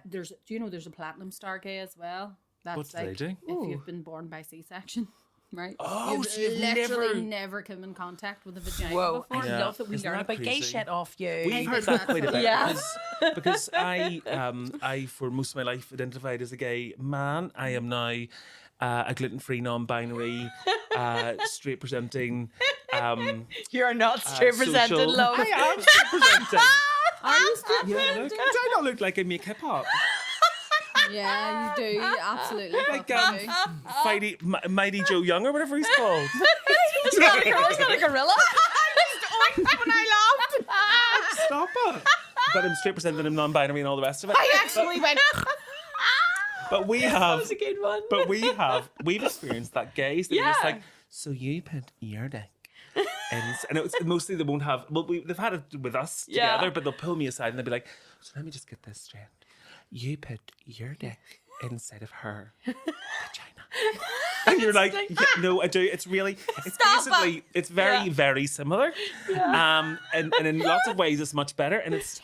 Speaker 3: there's a platinum star gay as well. That's what like if you've been born by C-section. Right. Oh, so you've literally never come in contact with a vagina before. I love that we learn about gay shit off you.
Speaker 1: We've heard that quite a bit. Because I for most of my life identified as a gay man. I am now a gluten-free, non-binary, straight presenting.
Speaker 2: You're not straight presented, love.
Speaker 1: I am straight presenting. Are you straight presenting? Do I not look like I make hip hop?
Speaker 3: Yeah, you do. You absolutely.
Speaker 1: Like Mighty Joe Young or whatever he's called.
Speaker 2: It's not a gorilla. When I laughed.
Speaker 1: Stop it. But I'm straight presenting, I'm non-binary and all the rest of it.
Speaker 2: I actually went.
Speaker 1: But we have.
Speaker 2: That was a good one.
Speaker 1: But we've experienced that gaze that it's like, so you put your dick. And it's mostly they won't have. Well, they've had it with us together, but they'll pull me aside and they'll be like, so let me just get this straight. You put your dick inside of her vagina. And you're like, yeah, no, I do. It's really, it's basically, it's very, very similar. And in lots of ways, it's much better. And it's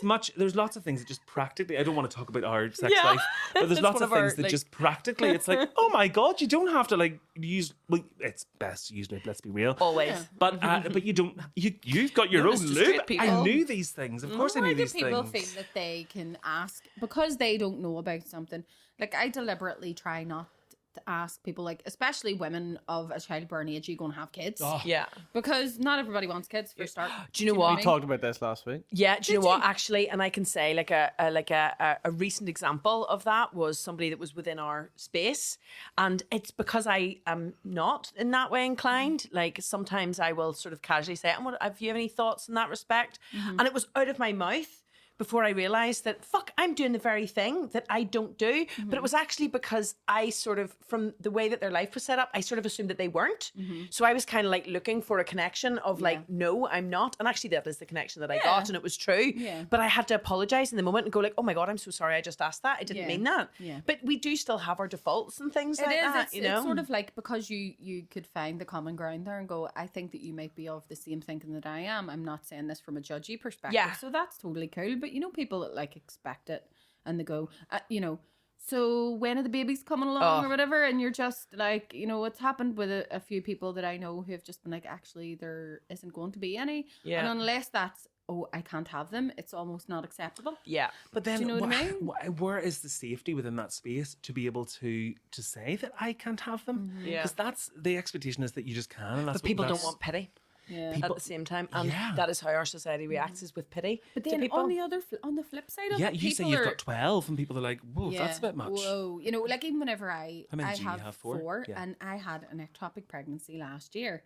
Speaker 1: much, there's lots of things that just practically, I don't want to talk about our sex life, but there's lots of things that just practically, it's like, oh my God, you don't have to like use, well, it's best to use lube, let's be real.
Speaker 2: Always.
Speaker 1: But you don't, you've got your own lube. I knew these things. Of course I knew these
Speaker 3: people
Speaker 1: things.
Speaker 3: feel that they can ask because they don't know about something. Like I deliberately try not to ask people, like especially women of a childbearing age, are you going to have kids?
Speaker 2: Yeah.
Speaker 3: Because not everybody wants kids for a start.
Speaker 2: Do you know what?
Speaker 4: We talked about this last week.
Speaker 2: Yeah, do you know what? Actually, and I can say like a recent example of that was somebody that was within our space, and it's because I am not in that way inclined. Like sometimes I will sort of casually say, "Have you have any thoughts in that respect?" And it was out of my mouth before I realised that, fuck, I'm doing the very thing that I don't do. But it was actually because I sort of, from the way that their life was set up, I sort of assumed that they weren't. So I was kind of like looking for a connection of like, no, I'm not. And actually that is the connection that I got, and it was true.
Speaker 3: Yeah.
Speaker 2: But I had to apologise in the moment and go like, oh my God, I'm so sorry, I just asked that. I didn't mean that.
Speaker 3: Yeah.
Speaker 2: But we do still have our defaults and things like that, you know?
Speaker 3: It's sort of like because you could find the common ground there and go, I think that you might be of the same thinking that I am. I'm not saying this from a judgy perspective.
Speaker 2: Yeah.
Speaker 3: So that's totally cool. But you know, people that like expect it and they go, you know, so when are the babies coming along or whatever? And you're just like, you know, it's happened with a few people that I know who have just been like, actually, there isn't going to be any.
Speaker 2: Yeah.
Speaker 3: And unless that's, I can't have them, it's almost not acceptable.
Speaker 2: Yeah.
Speaker 1: But then,
Speaker 3: Do you know what I mean?
Speaker 1: Where is the safety within that space to be able to say that I can't have them?
Speaker 2: Yeah.
Speaker 1: Because that's the expectation is that you just can. And that's
Speaker 2: But people
Speaker 1: what,
Speaker 2: don't want pity.
Speaker 3: Yeah.
Speaker 2: At the same time, and that is how our society reacts, is with pity.
Speaker 3: But
Speaker 2: to
Speaker 3: then
Speaker 2: people.
Speaker 3: on the flip side of
Speaker 1: Yeah,
Speaker 3: it,
Speaker 1: you say
Speaker 3: people
Speaker 1: you've
Speaker 3: are-
Speaker 1: got 12 and people are like, whoa, that's a bit much.
Speaker 3: Whoa, you know, like even whenever
Speaker 1: How many do you have? Four? Yeah.
Speaker 3: and I had an ectopic pregnancy last year,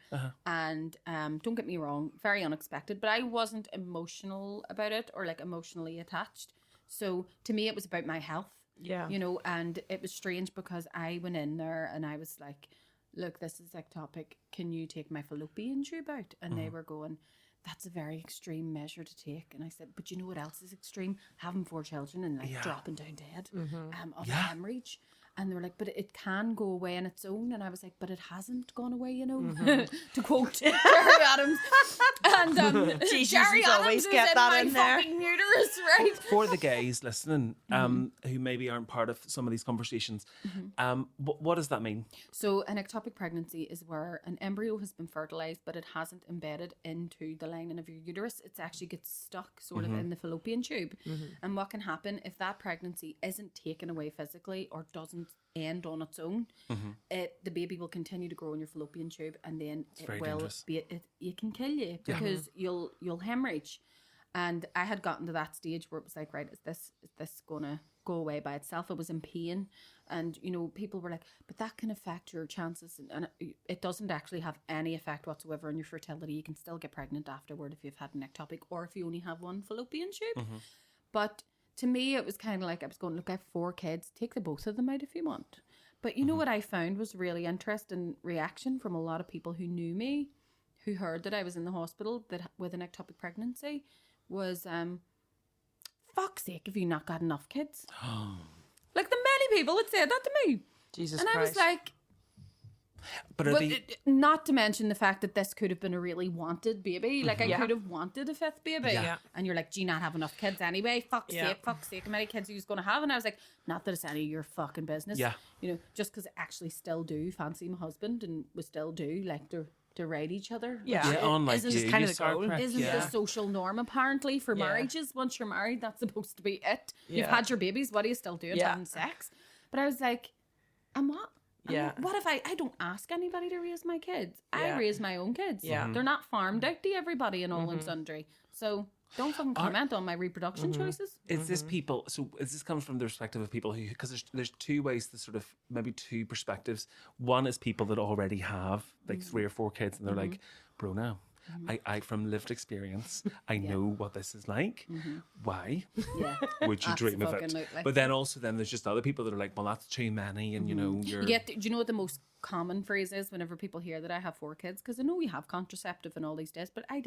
Speaker 3: and don't get me wrong, very unexpected, but I wasn't emotional about it or like emotionally attached. So to me, it was about my health.
Speaker 2: Yeah.
Speaker 3: You know, and it was strange because I went in there and I was like, look, this is ectopic. Can you take my fallopian tube out? And they were going, that's a very extreme measure to take. And I said, but you know what else is extreme? Having 4 children and like dropping down dead of a hemorrhage. And they were like, but it can go away on its own. And I was like, but it hasn't gone away, you know, to quote Jerry Adams. And Jerry Adams
Speaker 2: always
Speaker 3: is
Speaker 2: get
Speaker 3: in
Speaker 2: that
Speaker 3: my
Speaker 2: in there.
Speaker 3: fucking uterus, right?
Speaker 1: For the gays listening, who maybe aren't part of some of these conversations, what does that mean?
Speaker 3: So an ectopic pregnancy is where an embryo has been fertilized, but it hasn't embedded into the lining of your uterus. It actually gets stuck sort of in the fallopian tube. And what can happen if that pregnancy isn't taken away physically or doesn't end on its own, the baby will continue to grow in your fallopian tube, and then it
Speaker 1: very
Speaker 3: will
Speaker 1: dangerous.
Speaker 3: be it can kill you because you'll hemorrhage. And I had gotten to that stage where it was like, right, is this gonna go away by itself? I was in pain, and you know, people were like, but that can affect your chances, and it doesn't actually have any effect whatsoever on your fertility. You can still get pregnant afterward if you've had an ectopic or if you only have one fallopian tube. But to me, it was kind of like I was going, look, I have 4 kids. Take the both of them out if you want. But you know what I found was really interesting reaction from a lot of people who knew me, who heard that I was in the hospital with an ectopic pregnancy, was, fuck's sake, have you not got enough kids? Like the many people that said that to me.
Speaker 2: Jesus
Speaker 3: and
Speaker 2: Christ.
Speaker 3: I was like,
Speaker 1: But are they...
Speaker 3: not to mention the fact that this could have been a really wanted baby. Like I could have wanted a 5th baby.
Speaker 1: Yeah.
Speaker 3: And you're like, do you not have enough kids anyway? Fuck's sake, how many kids are you going to have? And I was like, not that it's any of your fucking business.
Speaker 1: Yeah.
Speaker 3: You know, just because I actually still do fancy my husband and we still do like to ride each other.
Speaker 2: Yeah.
Speaker 1: Yeah, unlike
Speaker 3: isn't
Speaker 1: you,
Speaker 3: just
Speaker 2: kind
Speaker 1: you
Speaker 2: of the
Speaker 1: are
Speaker 2: goal.
Speaker 1: correct,
Speaker 3: Isn't the social norm apparently for marriages? Once you're married, that's supposed to be it. You've had your babies, what are you still doing? Having sex? But I was like, and what? What if I don't ask anybody to raise my kids? I raise my own kids.
Speaker 2: Yeah.
Speaker 3: They're not farmed out to everybody and all and sundry. So don't fucking comment on my reproduction choices.
Speaker 1: Is this people, so is this comes from the perspective of people who, because there's 2 ways to sort of, maybe 2 perspectives. One is people that already have like 3 or 4 kids and they're like, Bronagh, I from lived experience, I know what this is like. Why
Speaker 3: Yeah.
Speaker 1: would you dream of it?
Speaker 3: Absolutely.
Speaker 1: But then also then there's just other people that are like, well, that's too many, and you know, you're...
Speaker 3: Do you know what the most common phrase is whenever people hear that I have 4 kids? Because I know you have contraceptive and all these days, but I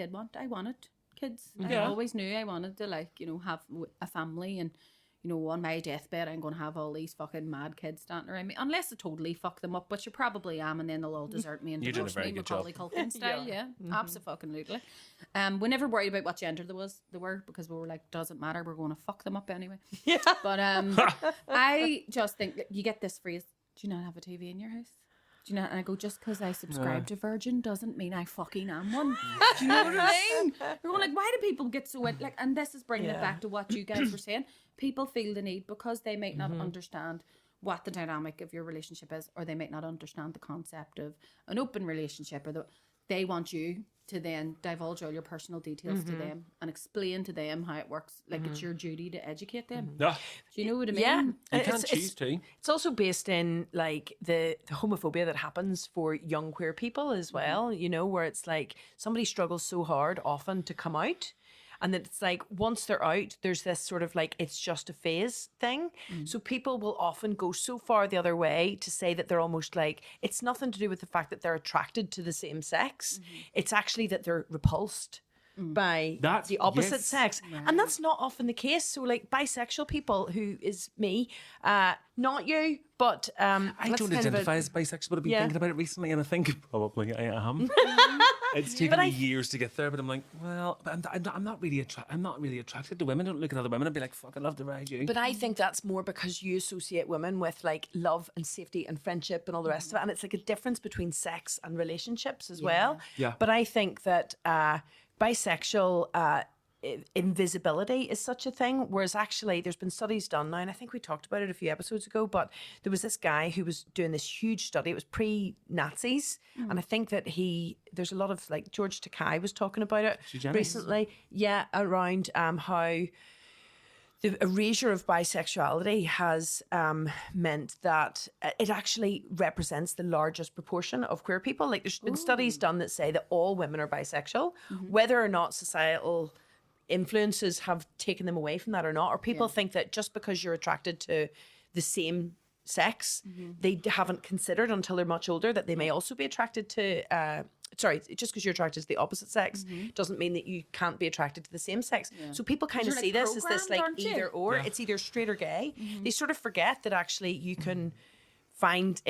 Speaker 3: wanted kids. I always knew I wanted to, like, you know, have a family and, you know, on my deathbed, I'm going to have all these fucking mad kids standing around me, unless I totally fuck them up, which I probably am, and then they'll all desert me and
Speaker 1: You're doing a
Speaker 3: divorce
Speaker 1: very
Speaker 3: me,
Speaker 1: good job.
Speaker 3: Macaulay Culkin style. Yeah, absolutely. We never worried about what gender they were because we were like, doesn't matter, we're going to fuck them up anyway. Yeah. But I just think you get this phrase: do you not have a TV in your house? Do you know? And I go, just because I subscribe to Virgin doesn't mean I fucking am one. Do you know what I mean? We're going like, why do people get so like? And this is bringing it back to what you guys were saying. People feel the need because they might not understand what the dynamic of your relationship is, or they might not understand the concept of an open relationship, or they want you to then divulge all your personal details to them and explain to them how it works. Like it's your duty to educate them.
Speaker 1: Yeah.
Speaker 3: Do you know what I mean?
Speaker 2: Yeah.
Speaker 1: You can't choose to.
Speaker 2: It's also based in like the homophobia that happens for young queer people as well, you know, where it's like somebody struggles so hard often to come out. And then it's like, once they're out, there's this sort of like, it's just a phase thing. So people will often go so far the other way to say that they're almost like, it's nothing to do with the fact that they're attracted to the same sex. It's actually that they're repulsed by the opposite sex. Right. And that's not often the case. So like bisexual people, who is me, not you, but
Speaker 1: I don't identify as bisexual, but I've been thinking about it recently, and I think probably I am. It's taken me years to get there, but I'm like, well, but I'm not really attracted to women. I don't look at other women and be like, fuck, I'd love to ride you.
Speaker 2: But I think that's more because you associate women with like love and safety and friendship and all the rest of it, and it's like a difference between sex and relationships as well.
Speaker 1: Yeah.
Speaker 2: But I think that bisexual invisibility is such a thing, whereas actually there's been studies done now, and I think we talked about it a few episodes ago, but there was this guy who was doing this huge study. It was pre-Nazis, and I think that there's a lot of like George Takei was talking about it recently, around how the erasure of bisexuality has meant that it actually represents the largest proportion of queer people. Like there's been studies done that say that all women are bisexual, whether or not societal influences have taken them away from that or not, or people think that just because you're attracted to the same sex, they haven't considered until they're much older that they may also be attracted to just because you're attracted to the opposite sex doesn't mean that you can't be attracted to the same sex. So people kind of see this as this like either or. It's either straight or gay. They sort of forget that actually you can find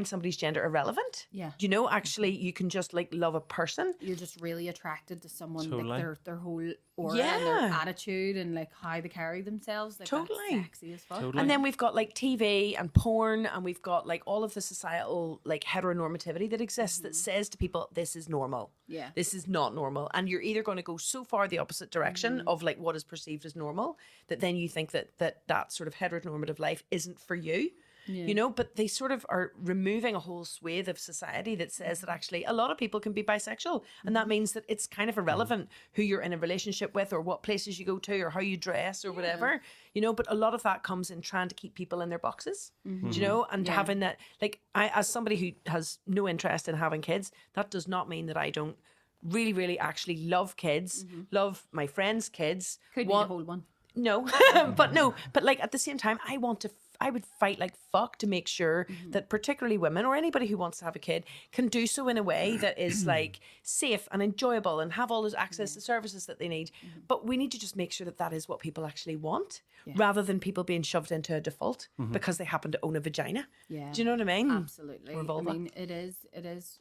Speaker 2: somebody's gender irrelevant. Yeah. You know, actually you can just like love a person.
Speaker 3: You're just really attracted to someone, like their whole aura and their attitude and like how they carry themselves. Like that's sexy as fuck.
Speaker 2: And then we've got like TV and porn, and we've got like all of the societal like heteronormativity that exists that says to people, this is normal. Yeah. This is not normal. And you're either going to go so far the opposite direction of like what is perceived as normal that then you think that sort of heteronormative life isn't for you. Yeah. You know, but they sort of are removing a whole swathe of society that says that actually a lot of people can be bisexual, and that means that it's kind of irrelevant who you're in a relationship with or what places you go to or how you dress or whatever, you know, but a lot of that comes in trying to keep people in their boxes, you know, and having that, like I, as somebody who has no interest in having kids, that does not mean that I don't really, really actually love kids, love my friends' kids.
Speaker 3: Could be the whole one.
Speaker 2: No, but like at the same time, I would fight like fuck to make sure that particularly women or anybody who wants to have a kid can do so in a way that is like safe and enjoyable and have all those access to services that they need. But we need to just make sure that that is what people actually want rather than people being shoved into a default because they happen to own a vagina. Yeah. Do you know what I mean?
Speaker 3: Absolutely. I mean, it is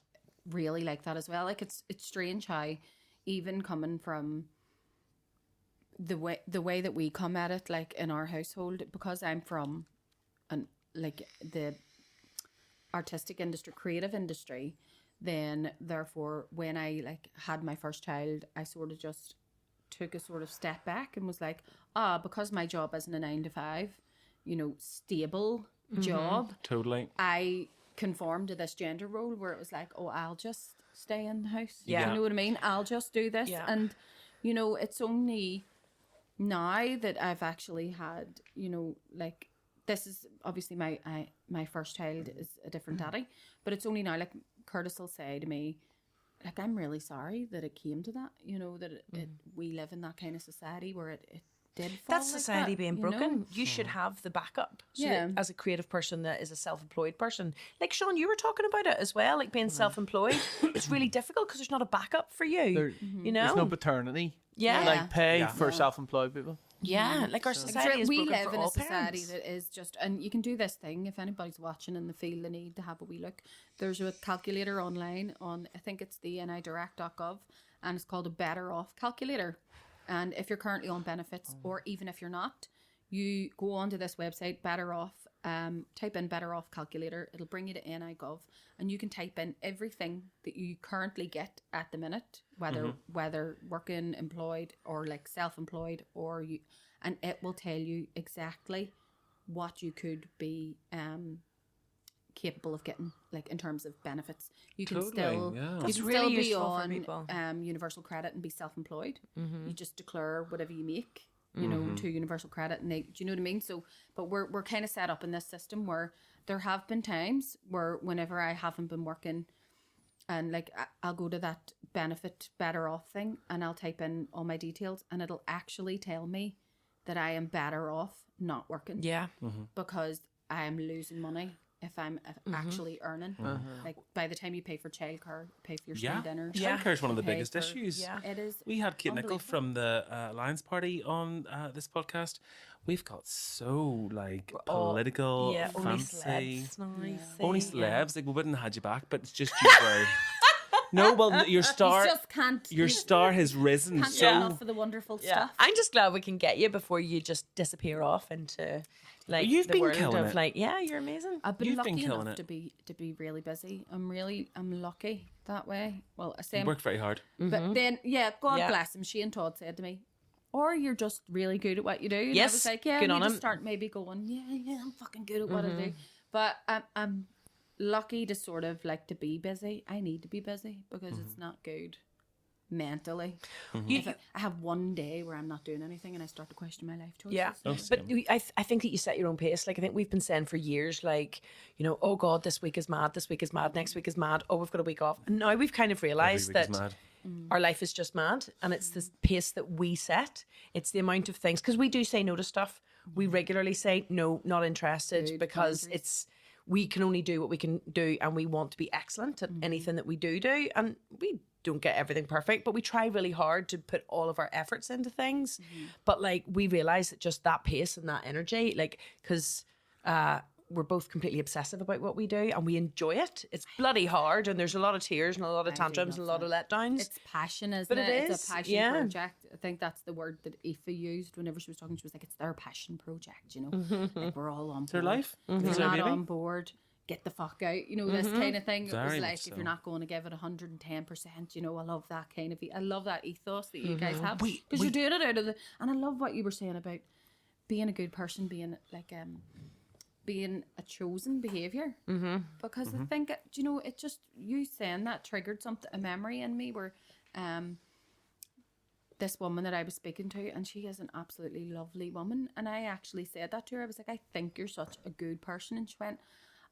Speaker 3: really like that as well. Like it's strange how even coming from the way that we come at it, like in our household, because I'm from like the artistic industry, creative industry, then therefore when I like had my first child, I sort of just took a sort of step back and was like, because my job isn't a 9 to 5, you know, stable job.
Speaker 1: Totally.
Speaker 3: I conformed to this gender role where it was like, I'll just stay in the house. Yeah. You know what I mean? I'll just do this. Yeah. And, you know, it's only now that I've actually had, you know, like, this is obviously my first child is a different daddy, but it's only now, like Curtis will say to me, like, I'm really sorry that it came to that, you know, that we live in that kind of society where it did fall.
Speaker 2: That's society being broken. You should have the backup. So that as a creative person that is a self-employed person, like Seán, you were talking about it as well, like being self-employed. It's really difficult because there's not a backup for you. You know,
Speaker 4: there's no paternity.
Speaker 2: Yeah,
Speaker 4: like pay for self-employed people.
Speaker 2: Yeah, like our society is
Speaker 3: we
Speaker 2: broken
Speaker 3: live
Speaker 2: for
Speaker 3: in a
Speaker 2: all
Speaker 3: society
Speaker 2: parents.
Speaker 3: that is just, and you can do this thing if anybody's watching and they feel the need to have a wee look. There's a calculator online on, I think it's the nidirect.gov, and it's called a Better Off calculator. And if you're currently on benefits, or even if you're not, you go onto this website, Better Off, type in Better Off calculator. It'll bring you to NI.gov, and you can type in everything that you currently get at the minute, whether working, employed, or like self-employed, or you, and it will tell you exactly what you could be capable of getting, like in terms of benefits. You can still
Speaker 2: That's
Speaker 3: you can
Speaker 2: really
Speaker 3: still be
Speaker 2: useful for
Speaker 3: on
Speaker 2: people.
Speaker 3: universal credit and be self-employed. You just declare whatever you make, you know, to universal credit, and do you know what I mean? So, but we're kind of set up in this system where there have been times where whenever I haven't been working, and like I'll go to that benefit Better Off thing, and I'll type in all my details, and it'll actually tell me that I am better off not working.
Speaker 2: Yeah.
Speaker 3: Because I am losing money if I'm actually earning. Like by the time you pay for childcare, pay for your school dinner.
Speaker 1: Childcare is one of the
Speaker 3: pay
Speaker 1: biggest
Speaker 3: for-
Speaker 1: issues.
Speaker 2: Yeah.
Speaker 3: It is.
Speaker 1: We had Kate Nichol
Speaker 3: unbelievable.
Speaker 1: from the Alliance Party on this podcast. We've got so like political,
Speaker 2: Yeah, only
Speaker 1: fancy,
Speaker 2: celebs now, I
Speaker 1: only
Speaker 2: see,
Speaker 1: celebs. Like we wouldn't have had you back, but it's just you were. No, well, your star,
Speaker 3: You just can't.
Speaker 1: your star has risen.
Speaker 3: Can't
Speaker 1: So
Speaker 3: get enough of the wonderful
Speaker 2: Yeah,
Speaker 3: stuff.
Speaker 2: I'm just glad we can get you before you just disappear off into like
Speaker 1: You've
Speaker 2: the
Speaker 1: been
Speaker 2: world
Speaker 1: killing
Speaker 2: of
Speaker 1: it.
Speaker 2: like, yeah, you're amazing.
Speaker 3: I've been
Speaker 1: You've
Speaker 3: lucky
Speaker 1: been killing
Speaker 3: enough
Speaker 1: it.
Speaker 3: to be really busy. I'm lucky that way. Well, I say,
Speaker 1: you worked very hard.
Speaker 3: but then God
Speaker 2: Yeah.
Speaker 3: bless him. She and Todd said to me, "Or you're just really good at what you do." And I
Speaker 2: Yes,
Speaker 3: was like, "Yeah."
Speaker 2: good
Speaker 3: and
Speaker 2: on
Speaker 3: you just
Speaker 2: him.
Speaker 3: start maybe going, "Yeah, I'm fucking good at what I do." But I'm lucky to sort of like to be busy. I need to be busy because it's not good mentally. If I have one day where I'm not doing anything and I start to question my life choices.
Speaker 2: Yeah, but I think that you set your own pace. Like I think we've been saying for years, like, you know, oh God, this week is mad, next week is mad. Oh, we've got a week off. And now we've kind of realised
Speaker 1: week is
Speaker 2: that
Speaker 1: mad.
Speaker 2: our life is just mad, and it's this pace that we set. It's the amount of things, because we do say no to stuff. We regularly say no, not interested,
Speaker 3: Good
Speaker 2: because
Speaker 3: boundaries.
Speaker 2: we can only do what we can do, and we want to be excellent at anything that we do, and we don't get everything perfect, but we try really hard to put all of our efforts into things. But like we realize that just that pace and that energy, like, because we're both completely obsessive about what we do and we enjoy it. It's bloody hard, and there's a lot of tears and a lot of tantrums and a lot of letdowns.
Speaker 3: It's passion, isn't
Speaker 2: But
Speaker 3: it?
Speaker 2: it
Speaker 3: It's
Speaker 2: is,
Speaker 3: a passion
Speaker 2: yeah.
Speaker 3: project. I think that's the word that Aoife used whenever she was talking. She was like, "It's their passion project," you know. Like we're all on board.
Speaker 1: Their life.
Speaker 3: If
Speaker 1: It's
Speaker 3: you're
Speaker 1: their
Speaker 3: not
Speaker 1: baby.
Speaker 3: on board, get the fuck out. You know, this kind of thing. It
Speaker 1: Very
Speaker 3: was
Speaker 1: much
Speaker 3: like,
Speaker 1: so.
Speaker 3: if you're not going to give it 110%, you know, I love that kind of. I love that ethos that you guys have, because you're doing it out of the. And I love what you were saying about being a good person, being like being a chosen behavior, because I think you know, it just, you saying that triggered a memory in me where this woman that I was speaking to, and she is an absolutely lovely woman, and I actually said that to her. I was like, "I think you're such a good person," and she went,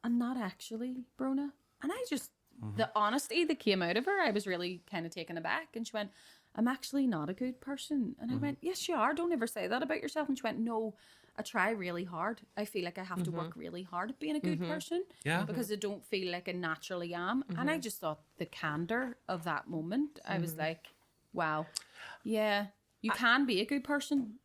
Speaker 3: "I'm not actually, Bronagh." And I just, the honesty that came out of her, I was really kind of taken aback. And she went, "I'm actually not a good person." And I went, "Yes, you are. Don't ever say that about yourself." And she went, "No, I try really hard. I feel like I have to work really hard at being a good person,
Speaker 1: Yeah.
Speaker 3: because I don't feel like I naturally am." And I just thought the candor of that moment, I was like, wow, yeah, you can be a good person.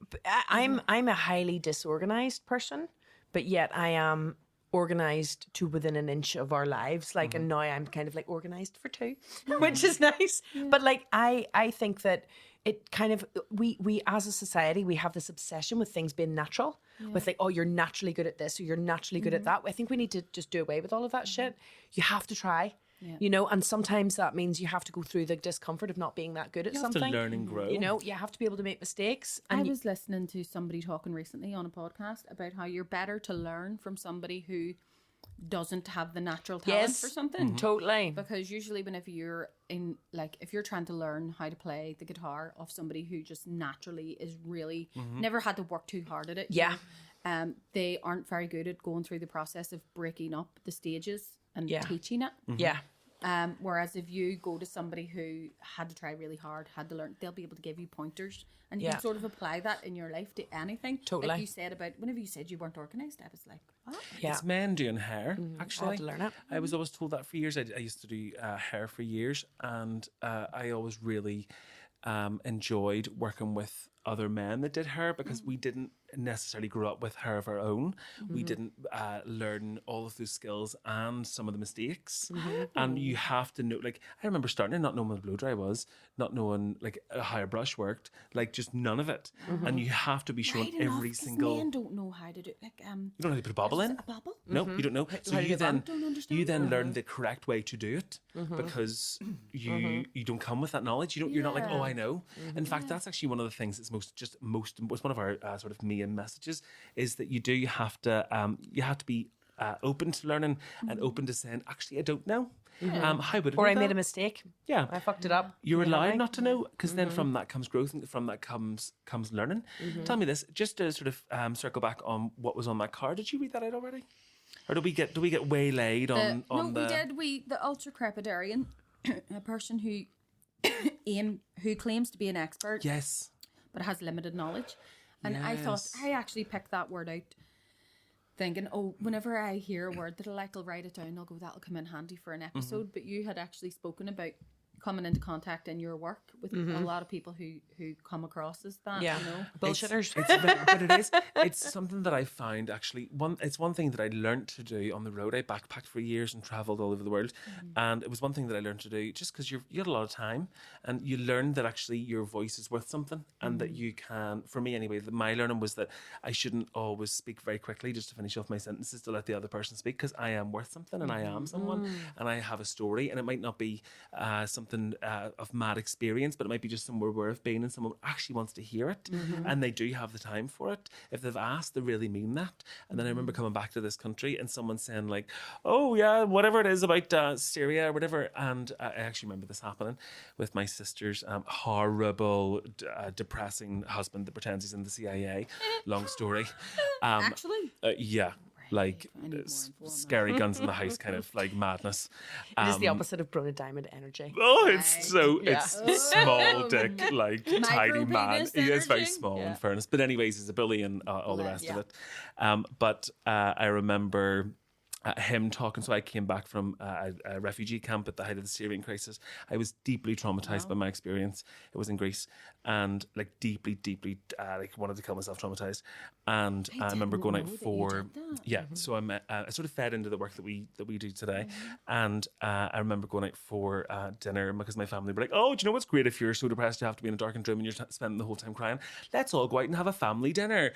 Speaker 2: I'm a highly disorganized person, but yet I am organized to within an inch of our lives. Like, and now I'm kind of like organized for two, which is nice. But like, I think that it kind of, we as a society, we have this obsession with things being natural, with like, oh, you're naturally good at this, or you're naturally good at that. I think we need to just do away with all of that shit. You have to try. You know, and sometimes that means you have to go through the discomfort of not being that good at
Speaker 1: You have
Speaker 2: something.
Speaker 1: to learn and grow.
Speaker 2: You know, you have to be able to make mistakes. And
Speaker 3: I was listening to somebody talking recently on a podcast about how you're better to learn from somebody who doesn't have the natural talent for something.
Speaker 2: Totally.
Speaker 3: Because usually whenever you're in, like, if you're trying to learn how to play the guitar off somebody who just naturally is really, never had to work too hard at it. you
Speaker 2: Yeah.
Speaker 3: know, they aren't very good at going through the process of breaking up the stages and
Speaker 2: Yeah.
Speaker 3: teaching it.
Speaker 2: Yeah.
Speaker 3: Whereas if you go to somebody who had to try really hard, had to learn, they'll be able to give you pointers, and you
Speaker 2: Yeah.
Speaker 3: can sort of apply that in your life to anything.
Speaker 2: Totally.
Speaker 3: Like you said about, whenever you said you weren't organised, I was like, what?
Speaker 2: Yeah.
Speaker 1: It's men doing hair,
Speaker 2: I
Speaker 1: actually.
Speaker 2: had to learn it.
Speaker 1: I was always told that for years. I used to do hair for years, and I always really enjoyed working with other men that did hair because we didn't necessarily grow up with hair of our own. We didn't learn all of those skills and some of the mistakes. And you have to know, like, I remember starting and not knowing what a blow dry was, not knowing like how a brush worked, like just none of it. And you have to be shown every single.
Speaker 3: Men don't know how to do like
Speaker 1: You don't know how to put a bobble in.
Speaker 3: a bubble.
Speaker 1: No, you don't know. So you then learn the correct way to do it because you don't come with that knowledge. You're not like, oh, I know. In fact, that's actually one of the things that's most one of our sort of main messages is that you have to be open to learning and open to saying, actually, I don't know. How would
Speaker 2: Or I made a mistake.
Speaker 1: Yeah,
Speaker 2: I fucked it up.
Speaker 1: You're allowed not to know because then from that comes growth and from that comes learning. Tell me this, just to sort of circle back on what was on that card. Did you read that out already? Or do we get waylaid on
Speaker 3: no,
Speaker 1: the...
Speaker 3: we did. The ultra crepidarian, a person who claims to be an expert,
Speaker 1: Yes.
Speaker 3: but has limited knowledge. And I thought I actually picked that word out, thinking, whenever I hear a word that I'll write it down. I'll go, that'll come in handy for an episode. But you had actually spoken about coming into contact in your work with a lot of people who come across as that.
Speaker 2: Yeah,
Speaker 3: you know?
Speaker 2: bullshitters.
Speaker 1: But it is. It's something that I found actually. It's one thing that I learned to do on the road. I backpacked for years and travelled all over the world, and it was one thing that I learned to do just because you had a lot of time, and you learn that actually your voice is worth something, and that you can. For me, anyway, my learning was that I shouldn't always speak very quickly just to finish off my sentences to let the other person speak because I am worth something, and I am someone, and I have a story, and it might not be something of mad experience, but it might be just somewhere where I've been and someone actually wants to hear it, and they do have the time for it. If they've asked, they really mean that. And then I remember coming back to this country and someone saying like, oh yeah, whatever it is about Syria or whatever, and I actually remember this happening with my sister's horrible depressing husband that pretends he's in the CIA. Long story.
Speaker 3: Actually?
Speaker 1: Yeah. Like
Speaker 3: I need more info on
Speaker 1: scary guns in the house kind of like madness.
Speaker 2: It is the opposite of Bronagh Diamond energy.
Speaker 1: Oh, it's it's small dick, like tiny man.
Speaker 3: Micro-penis
Speaker 1: He is very
Speaker 3: energy.
Speaker 1: small in fairness. But anyways, he's a bully and all the rest of it. But I remember him talking. So I came back from a refugee camp at the height of the Syrian crisis. I was deeply traumatized by my experience. It was in Greece, and like deeply like wanted to kill myself, traumatized. And I remember going out for So I sort of fed into the work that we do today, and I remember going out for dinner because my family were like, "Oh, do you know what's great if you're so depressed you have to be in a darkened room and you're spending the whole time crying? Let's all go out and have a family dinner."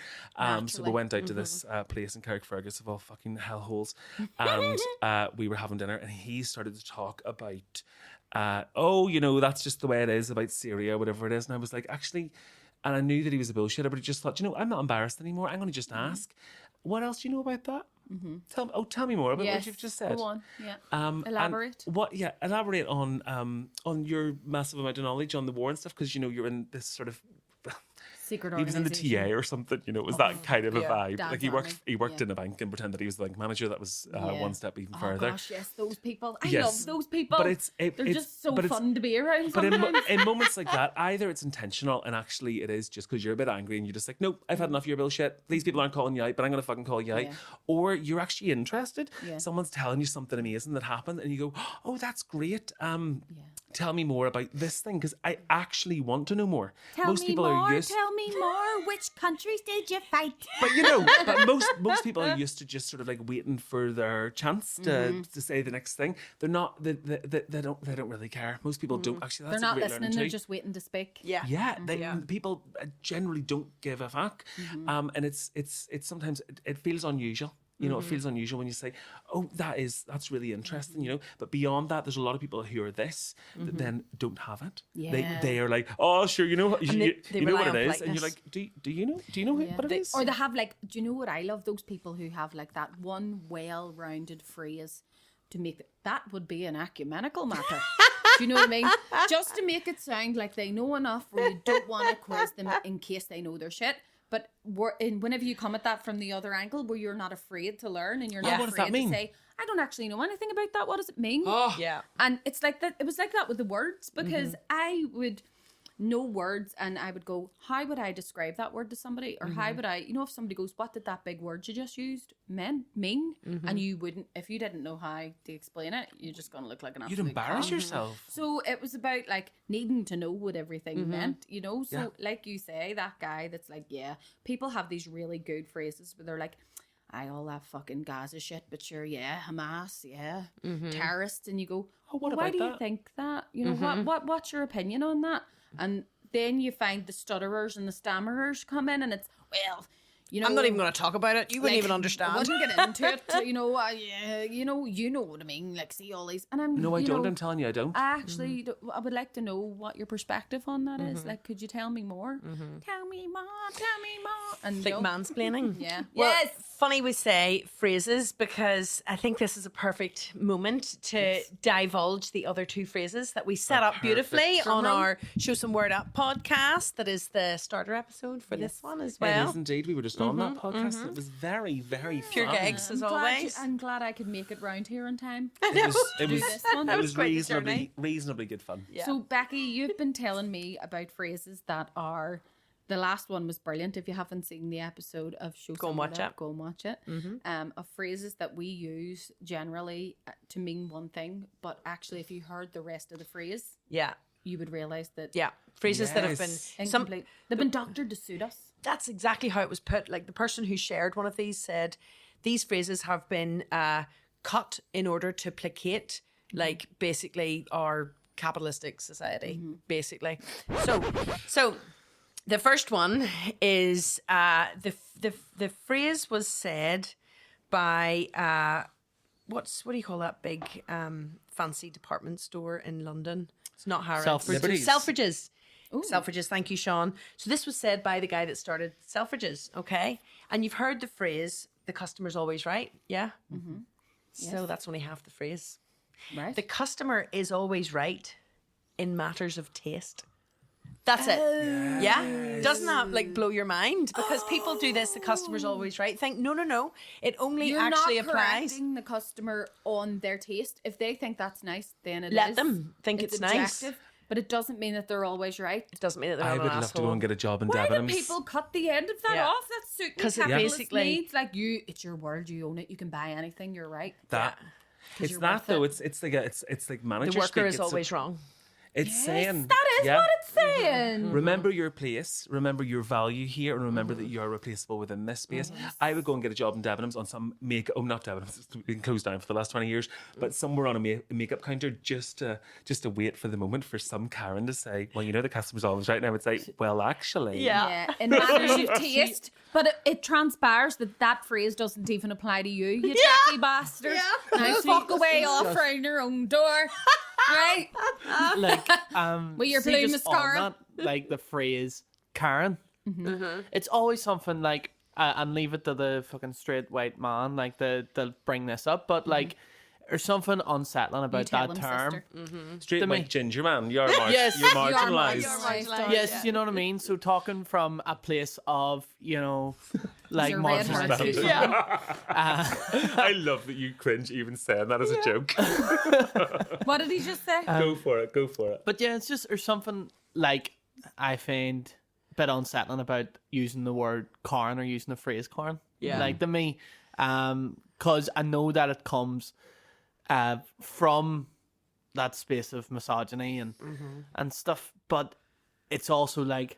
Speaker 1: So we went out to this place in Carrickfergus of all fucking hellholes. And we were having dinner, and he started to talk about, that's just the way it is about Syria, whatever it is. And I was like, actually, and I knew that he was a bullshitter, but I just thought, I'm not embarrassed anymore. I'm going to just ask, what else do you know about that? Tell me more about what you've just said.
Speaker 3: Go on. Yeah. Elaborate.
Speaker 1: Elaborate on your massive amount of knowledge on the war and stuff, because you're in this sort of.
Speaker 3: Secret
Speaker 1: he was in the TA or something, it was that kind of a vibe.
Speaker 3: Dad's
Speaker 1: like he worked in a bank and pretended he was the bank manager. That was one step even further.
Speaker 3: Gosh, yes, those people. I love those people.
Speaker 1: But
Speaker 3: they're just so fun to be around.
Speaker 1: But in moments like that, either it's intentional and actually it is just because you're a bit angry and you're just like, nope, I've had enough of your bullshit. These people aren't calling you out, but I'm going to fucking call you out. Or you're actually interested. Someone's telling you something amazing that happened and you go, oh, that's great. Tell me more about this thing because I actually want to know more.
Speaker 3: Tell me more. Which countries did you fight?
Speaker 1: But most people are used to just sort of like waiting for their chance to say the next thing. They're not. They don't really care. Most people don't actually. That's
Speaker 3: They're not
Speaker 1: a great
Speaker 3: listening. They're just waiting to speak.
Speaker 1: People generally don't give a fuck, and it's sometimes it feels unusual. It feels unusual when you say, "Oh, that's really interesting," But beyond that, there's a lot of people who are this that then don't have it. Yeah. They are like, "Oh, sure, you know what it is," and you're like, "Do you know what it is?"
Speaker 3: Or they have like, do you know what I love? Those people who have like that one well-rounded phrase to make that would be an ecumenical matter. Do you know what I mean? Just to make it sound like they know enough, where you don't want to quiz them in case they know their shit. But whenever you come at that from the other angle, where you're not afraid to learn and you're not afraid to say, I don't actually know anything about that. What does it mean?
Speaker 2: Oh, yeah.
Speaker 3: And it's like that. It was like that with the words because I would no words, and I would go, how would I describe that word to somebody? Or how would I, if somebody goes, what did that big word you just used mean? And you wouldn't, if you didn't know how to explain it, you're just going to look like an absolute
Speaker 1: You'd embarrass
Speaker 3: cock.
Speaker 1: yourself.
Speaker 3: So it was about like needing to know what everything meant, So like you say, that guy that's like, yeah, people have these really good phrases where they're like, all that fucking Gaza shit, but sure, yeah, Hamas, yeah, terrorists, and you go,
Speaker 1: what
Speaker 3: why
Speaker 1: about
Speaker 3: do you
Speaker 1: that?
Speaker 3: think that? What's your opinion on that? And then you find the stutterers and the stammerers come in, and it's, well,
Speaker 2: I'm not even going to talk about it. You wouldn't even
Speaker 3: I
Speaker 2: understand.
Speaker 3: wouldn't get into it. Yeah, you know what I mean. Like, see all these, and I'm
Speaker 1: No, I don't. I'm telling you, I don't.
Speaker 3: I actually, I would like to know what your perspective on that is. Like, could you tell me more? Tell me more. Tell me more. And
Speaker 2: Like mansplaining.
Speaker 3: Yeah.
Speaker 2: Well,
Speaker 3: Yes.
Speaker 2: funny we say phrases because I think this is a perfect moment to divulge the other two phrases that we set up beautifully on our Show Some Word Up podcast. That is the starter episode for this one as
Speaker 1: It
Speaker 2: well.
Speaker 1: is indeed. We were just on that podcast. It was very, very
Speaker 2: Pure
Speaker 1: fun.
Speaker 2: GEGS as always.
Speaker 3: I'm glad I could make it round here in time.
Speaker 1: It was,
Speaker 3: this one.
Speaker 1: it
Speaker 2: was
Speaker 1: was
Speaker 2: quite the journey.
Speaker 1: reasonably good fun.
Speaker 2: Yeah.
Speaker 3: So, Becky, you've been telling me about phrases that are. The last one was brilliant. If you haven't seen the episode of Show
Speaker 2: Go and
Speaker 3: Some
Speaker 2: watch
Speaker 3: Word Up,
Speaker 2: it.
Speaker 3: go and watch it. Of phrases that we use generally to mean one thing, but actually, if you heard the rest of the phrase,
Speaker 2: Yeah.
Speaker 3: you would realise that
Speaker 2: Yeah. Phrases that have been
Speaker 1: Yes.
Speaker 3: incomplete. They've been doctored to suit us.
Speaker 2: That's exactly how it was put. Like the person who shared one of these said, these phrases have been cut in order to placate, like basically our capitalistic society, basically. So the first one is the phrase was said by what do you call that big fancy department store in London? It's not Harrods.
Speaker 4: Selfridges.
Speaker 2: Selfridges. Selfridges, thank you, Seán. So this was said by the guy that started Selfridges, okay? And you've heard the phrase, the customer's always right, yeah? So that's only half the phrase.
Speaker 3: Right.
Speaker 2: The customer is always right in matters of taste. That's it. Yeah? Doesn't that like blow your mind? Because people do this, the customer's always right. Think, no. It only
Speaker 3: You're
Speaker 2: actually
Speaker 3: not
Speaker 2: applies.
Speaker 3: correcting the customer on their taste. If they think that's nice, then it is.
Speaker 2: Let them think it's nice.
Speaker 3: objective, but it doesn't mean that they're always right.
Speaker 2: It doesn't mean that they're
Speaker 1: I
Speaker 2: not
Speaker 1: would
Speaker 2: an
Speaker 1: love to go
Speaker 2: asshole.
Speaker 1: and get a job in
Speaker 3: Why do
Speaker 1: Debenhams.
Speaker 3: people cut the end of that
Speaker 2: Yeah.
Speaker 3: off? That's suiting
Speaker 2: 'Cause it
Speaker 3: capitalist
Speaker 2: basically-
Speaker 3: needs. Like it's your world, you own it, you can buy anything, you're right.
Speaker 1: That it's
Speaker 3: you're
Speaker 1: that
Speaker 3: worth
Speaker 1: though.
Speaker 3: it.
Speaker 1: It's like manager.
Speaker 2: The worker
Speaker 1: speak.
Speaker 2: is
Speaker 1: It's
Speaker 2: always wrong.
Speaker 1: It's saying
Speaker 3: That is
Speaker 1: yeah.
Speaker 3: what it's saying.
Speaker 1: Remember your place, remember your value here, and remember that you are replaceable within this space. I would go and get a job in Debenhams on some not Debenhams, it's been closed down for the last 20 years, but somewhere on a makeup counter just to wait for the moment for some Karen to say, well, the customer's always right. And I would say, well, actually.
Speaker 3: Yeah, in matters of taste. But it transpires that phrase doesn't even apply to you, you tacky bastard. Now fuck away off round your own door. Right?
Speaker 4: Like,
Speaker 3: With your
Speaker 4: see,
Speaker 3: blue
Speaker 4: just on
Speaker 3: mascara.
Speaker 4: that, like the phrase Karen. It's always something like, and leave it to the fucking straight white man, like they'll bring this up, but like, there's something unsettling about
Speaker 3: tell
Speaker 4: that
Speaker 3: him,
Speaker 4: term.
Speaker 3: sister.
Speaker 1: Straight
Speaker 4: To me.
Speaker 1: white ginger man. You're,
Speaker 4: Yes.
Speaker 1: you're
Speaker 4: You are
Speaker 1: marginalised.
Speaker 3: marginalised.
Speaker 4: Yes, you know what I mean? So talking from a place of, like
Speaker 3: Your red
Speaker 4: marginalised
Speaker 3: heart.
Speaker 4: people.
Speaker 1: I love that you cringe even saying that as a joke.
Speaker 3: What did he just say?
Speaker 1: Go for it.
Speaker 4: But yeah, it's just, there's something like I find a bit unsettling about using the word Karen or using the phrase Karen.
Speaker 2: Yeah.
Speaker 4: Like to me, because I know that it comes from that space of misogyny and stuff, but it's also like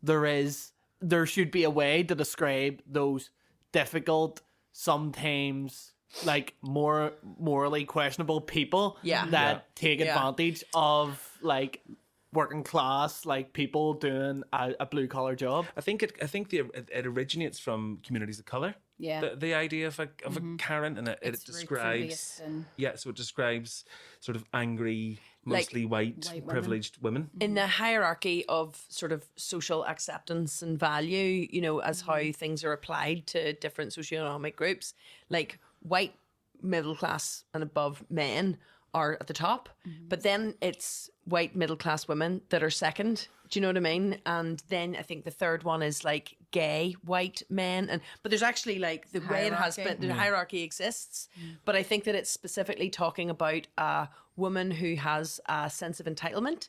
Speaker 4: there should be a way to describe those difficult, sometimes like more morally questionable people that take advantage of like working class, like people doing a blue collar job.
Speaker 1: I think it originates from communities of colour.
Speaker 3: Yeah.
Speaker 1: The idea of a Karen, and it
Speaker 3: It's
Speaker 1: describes
Speaker 3: roots and
Speaker 1: so it describes sort of angry, mostly white
Speaker 3: white women.
Speaker 1: privileged women.
Speaker 2: In the hierarchy of sort of social acceptance and value, as how things are applied to different socioeconomic groups, like white middle class and above men are at the top, but then it's white middle class women that are second. Do you know what I mean? And then I think the third one is like gay white men, but there's actually like the way it has been, the hierarchy exists, but I think that it's specifically talking about a woman who has a sense of entitlement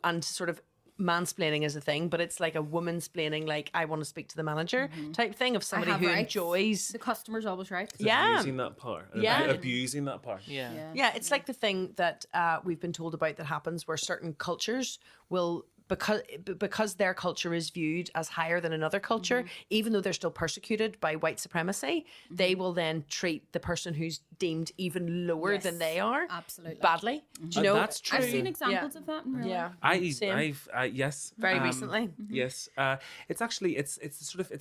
Speaker 2: and sort of mansplaining is a thing, but it's like a woman-splaining, like I want to speak to the manager type thing of somebody who enjoys.
Speaker 3: The customer's always right.
Speaker 1: Abusing that power. Abusing that power.
Speaker 2: Yeah, it's like the thing that we've been told about that happens where certain cultures will, because their culture is viewed as higher than another culture, even though they're still persecuted by white supremacy, they will then treat the person who's deemed even lower than they are badly. Do you know?
Speaker 1: That's true.
Speaker 3: I've seen examples of that in real life.
Speaker 1: I've yes,
Speaker 2: very recently.
Speaker 1: Yes, it's actually it's sort of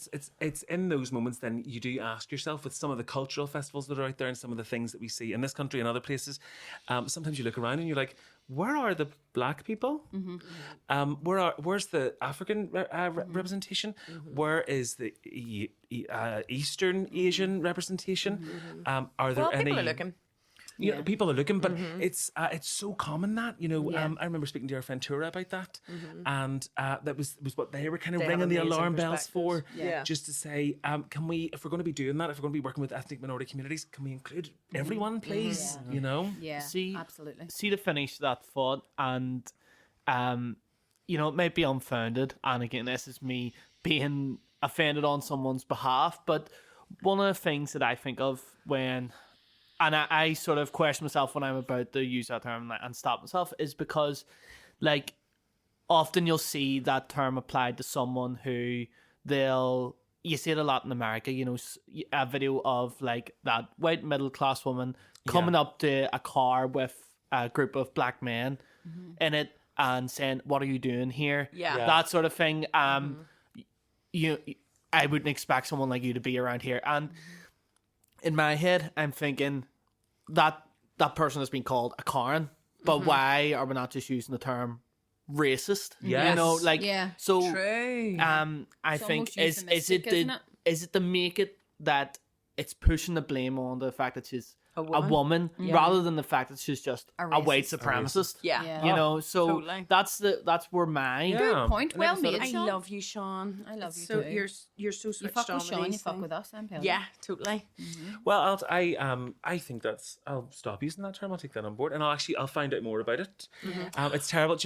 Speaker 1: it's in those moments then you do ask yourself with some of the cultural festivals that are out there and some of the things that we see in this country and other places. Sometimes you look around and you're like, where are the black people? Where's the African representation? Where is the Eastern Asian representation? Are there any?
Speaker 2: People are looking.
Speaker 1: People are looking, but it's so common that I remember speaking to our friend Tura about that, and that was what they were kind of ringing the alarm bells for, just to say, can we, if we're going to be doing that, if we're going to be working with ethnic minority communities, can we include everyone, please?
Speaker 4: See,
Speaker 3: absolutely.
Speaker 4: See, to finish that thought, and it may be unfounded, and again, this is me being offended on someone's behalf, but one of the things that I think of when. And I sort of question myself when I'm about to use that term and stop myself is because, like, often you'll see that term applied to someone who you see it a lot in America, a video of, like, that white middle-class woman coming up to a car with a group of black men in it and saying, what are you doing here? That sort of thing. I wouldn't expect someone like you to be around here. And in my head, I'm thinking that person has been called a Karen, but why are we not just using the term racist?
Speaker 1: Yes.
Speaker 4: So
Speaker 2: True.
Speaker 4: I think is it to make it that it's pushing the blame on the fact that she's a woman rather than the fact that she's just a white supremacist. So
Speaker 2: totally.
Speaker 4: That's where my
Speaker 3: Good point. Well made,
Speaker 2: I
Speaker 3: Seán.
Speaker 2: love you, Seán.
Speaker 3: I love you
Speaker 2: So
Speaker 3: too.
Speaker 2: you're so
Speaker 3: You
Speaker 2: switched
Speaker 3: fuck
Speaker 2: on
Speaker 3: with Seán, you
Speaker 2: these
Speaker 3: fuck
Speaker 2: things.
Speaker 3: with us. I'm telling
Speaker 2: Yeah, totally.
Speaker 1: Well, I think I'll stop using that term. I'll take that on board, and I'll find out more about it. It's terrible.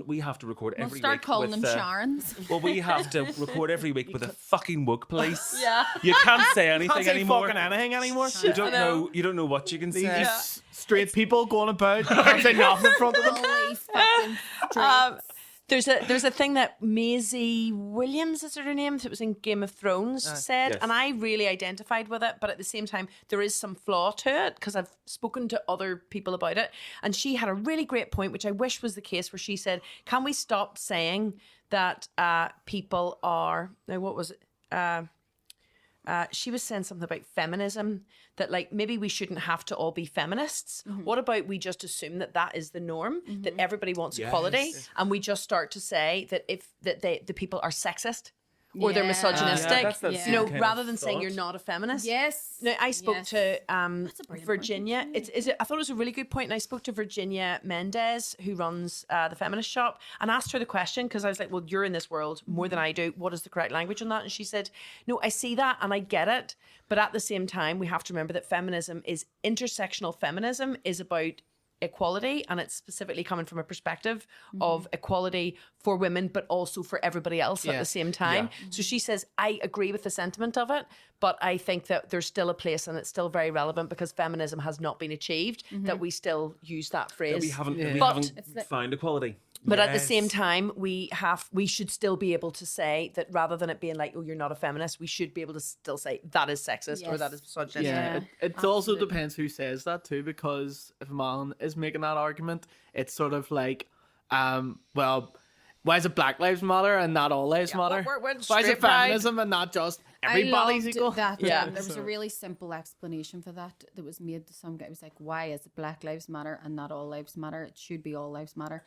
Speaker 1: We have to record
Speaker 3: We'll
Speaker 1: every
Speaker 3: start
Speaker 1: week
Speaker 3: calling
Speaker 1: with,
Speaker 3: them Sharons.
Speaker 1: Well, we have to record every week with a fucking woke police. You can't say anything
Speaker 4: can't say
Speaker 1: anymore.
Speaker 4: fucking anything anymore.
Speaker 1: You don't know what you can say.
Speaker 4: These straight people going about, you can't say nothing in front of them.
Speaker 3: Always fucking straight.
Speaker 2: There's a thing that Maisie Williams, is her name, that was in Game of Thrones, said,
Speaker 1: yes.
Speaker 2: and I really identified with it, but at the same time, there is some flaw to it, because I've spoken to other people about it, and she had a really great point, which I wish was the case, where she said, can we stop saying that people are... Now, what was it? She was saying something about feminism, that like maybe we shouldn't have to all be feminists. What about we just assume that is the norm, that everybody wants equality, and we just start to say that the people are sexist or they're misogynistic, rather than saying you're not a feminist.
Speaker 3: Yes.
Speaker 2: Now, I spoke to Virginia. I thought it was a really good point, and I spoke to Virginia Mendez, who runs the Feminist Shop, and asked her the question, because I was like, well, you're in this world more than I do. What is the correct language on that? And she said, no, I see that and I get it, but at the same time, we have to remember that intersectional feminism is about equality, and it's specifically coming from a perspective of equality for women, but also for everybody else at the same time. So she says, I agree with the sentiment of it, but I think that there's still a place, and it's still very relevant, because feminism has not been achieved, that we still use that phrase.
Speaker 1: We haven't found equality.
Speaker 2: But at the same time, we should still be able to say that, rather than it being like, oh, you're not a feminist, we should be able to still say that is sexist or that is misogynistic.
Speaker 4: Yeah, it also depends who says that too, because if a man is making that argument, it's sort of like, well, why is it Black Lives Matter and not all lives matter?
Speaker 2: Why
Speaker 4: is it feminism and not just everybody's equal?
Speaker 3: That, there was a really simple explanation for that was made to some guy. It was like, why is it Black Lives Matter and not all lives matter? It should be all lives matter.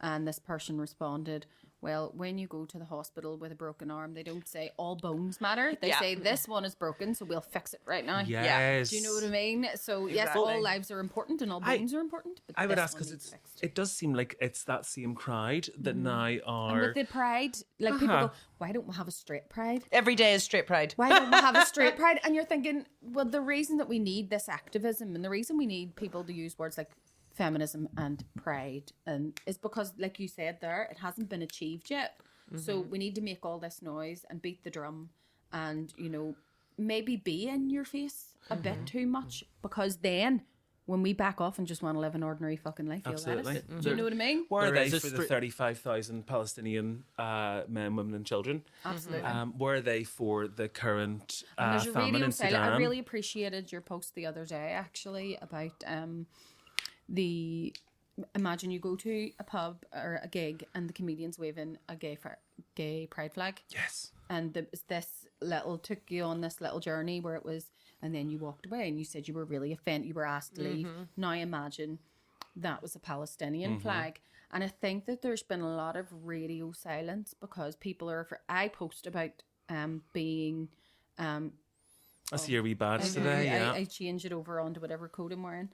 Speaker 3: And this person responded, well, when you go to the hospital with a broken arm, they don't say all bones matter. They say this one is broken, so we'll fix it right now.
Speaker 1: Yes.
Speaker 3: Do you know what I mean? So yes, all lives are important and all bones are important. But
Speaker 1: I would
Speaker 3: this
Speaker 1: ask,
Speaker 3: one
Speaker 1: because
Speaker 3: needs fixed.
Speaker 1: it does seem like it's that same crowd that now are...
Speaker 3: And with the pride, like people go, why don't we have a straight pride?
Speaker 2: Every day is straight pride.
Speaker 3: Why don't we have a straight pride? And you're thinking, well, the reason that we need this activism and the reason we need people to use words like feminism and pride, and it's because, like you said there, it hasn't been achieved yet. So we need to make all this noise and beat the drum, and maybe be in your face a bit too much, because then when we back off and just want to live an ordinary fucking life, you'll let us. Do you know what I mean?
Speaker 1: Where are
Speaker 4: There
Speaker 1: they
Speaker 4: is a
Speaker 1: for the 35,000 Palestinian men, women and children?
Speaker 3: Absolutely.
Speaker 1: Where are they for the current
Speaker 3: And there's a
Speaker 1: famine
Speaker 3: radio
Speaker 1: in
Speaker 3: silent.
Speaker 1: Sudan?
Speaker 3: I really appreciated your post the other day, actually, about imagine you go to a pub or a gig and the comedian's waving a gay pride flag.
Speaker 1: Yes.
Speaker 3: And took you on this little journey where it was, and then you walked away and you said you were really offended, you were asked to leave. Now imagine that was a Palestinian flag. And I think that there's been a lot of radio silence because people are, I post about being,
Speaker 1: I see your wee badge today, yeah.
Speaker 3: I change it over onto whatever coat I'm wearing.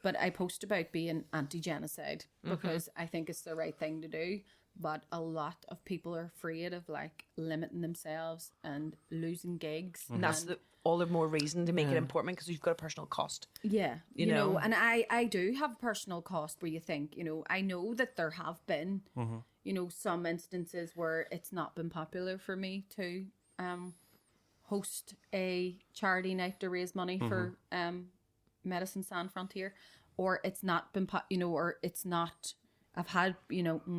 Speaker 3: But I post about being anti-genocide because I think it's the right thing to do. But a lot of people are afraid of limiting themselves and losing gigs.
Speaker 2: And that's all the more reason to make it important, because you've got a personal cost.
Speaker 3: Yeah.
Speaker 2: You know?
Speaker 3: And I do have a personal cost where you think, I know that there have been, some instances where it's not been popular for me to host a charity night to raise money for Medicine Sans Frontier, or it's not been, or it's not, I've had,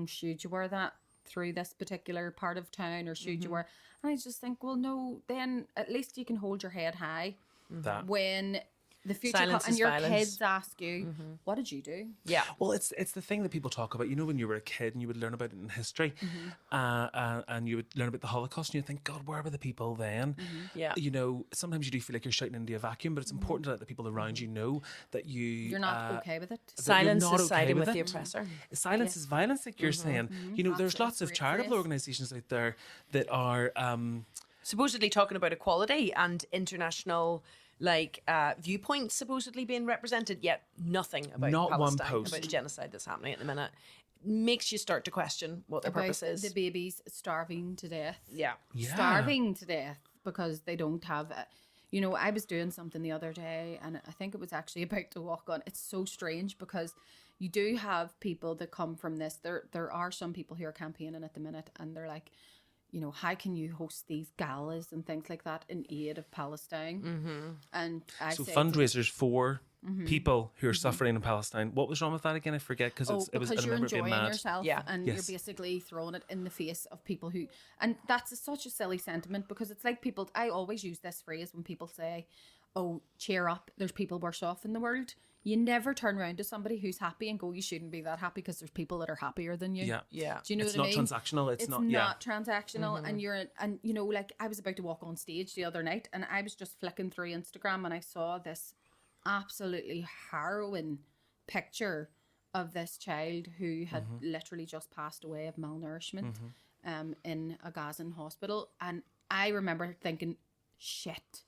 Speaker 3: should you wear that through this particular part of town, or should you wear, and I just think, well, no, then at least you can hold your head high when the future
Speaker 2: Silence
Speaker 3: and
Speaker 2: is
Speaker 3: your
Speaker 2: violence.
Speaker 3: kids ask you, what did you do?
Speaker 2: Yeah.
Speaker 1: Well, it's the thing that people talk about. When you were a kid and you would learn about it in history, and you would learn about the Holocaust, and you think, God, where were the people then?
Speaker 2: Yeah.
Speaker 1: Sometimes you do feel like you're shouting into a vacuum, but it's important to let the people around you know that
Speaker 3: You're not okay with it.
Speaker 2: Silence
Speaker 1: not
Speaker 2: is siding
Speaker 1: okay
Speaker 2: with
Speaker 1: with
Speaker 2: the
Speaker 1: it.
Speaker 2: oppressor.
Speaker 1: Silence is violence, like you're saying. There's
Speaker 3: That's
Speaker 1: lots
Speaker 3: a
Speaker 1: of
Speaker 3: great
Speaker 1: charitable
Speaker 3: phrase.
Speaker 1: organisations out there that are
Speaker 2: Supposedly talking about equality and international viewpoints supposedly being represented, yet nothing about
Speaker 1: Not one
Speaker 2: Palestine,
Speaker 1: post.
Speaker 2: about the genocide that's happening at the minute. Makes you start to question what their
Speaker 3: About
Speaker 2: purpose is.
Speaker 3: the babies starving to death.
Speaker 2: Yeah.
Speaker 3: Starving to death because they don't have I was doing something the other day, and I think it was actually about to walk on. It's so strange because you do have people that come from this. There are some people who are campaigning at the minute, and they're like, how can you host these galas and things like that in aid of Palestine? And I
Speaker 1: so
Speaker 3: say
Speaker 1: fundraisers for people who are suffering in Palestine. What was wrong with that again? I forget because I
Speaker 3: because you're
Speaker 1: remember it being
Speaker 3: enjoying
Speaker 1: mad.
Speaker 3: yourself,
Speaker 2: Yeah.
Speaker 3: and
Speaker 1: Yes.
Speaker 3: you're basically throwing it in the face of people who, and that's such a silly sentiment because it's like people. I always use this phrase when people say, "Oh, cheer up! There's people worse off in the world." You never turn around to somebody who's happy and go, "You shouldn't be that happy," because there's people that are happier than you.
Speaker 1: Yeah.
Speaker 2: Yeah.
Speaker 3: Do you know
Speaker 1: It's
Speaker 3: what I
Speaker 1: not
Speaker 3: mean?
Speaker 1: transactional. It's not.
Speaker 3: transactional, and I was about to walk on stage the other night, and I was just flicking through Instagram, and I saw this absolutely harrowing picture of this child who had literally just passed away of malnourishment in a Gazan hospital, and I remember thinking, shit,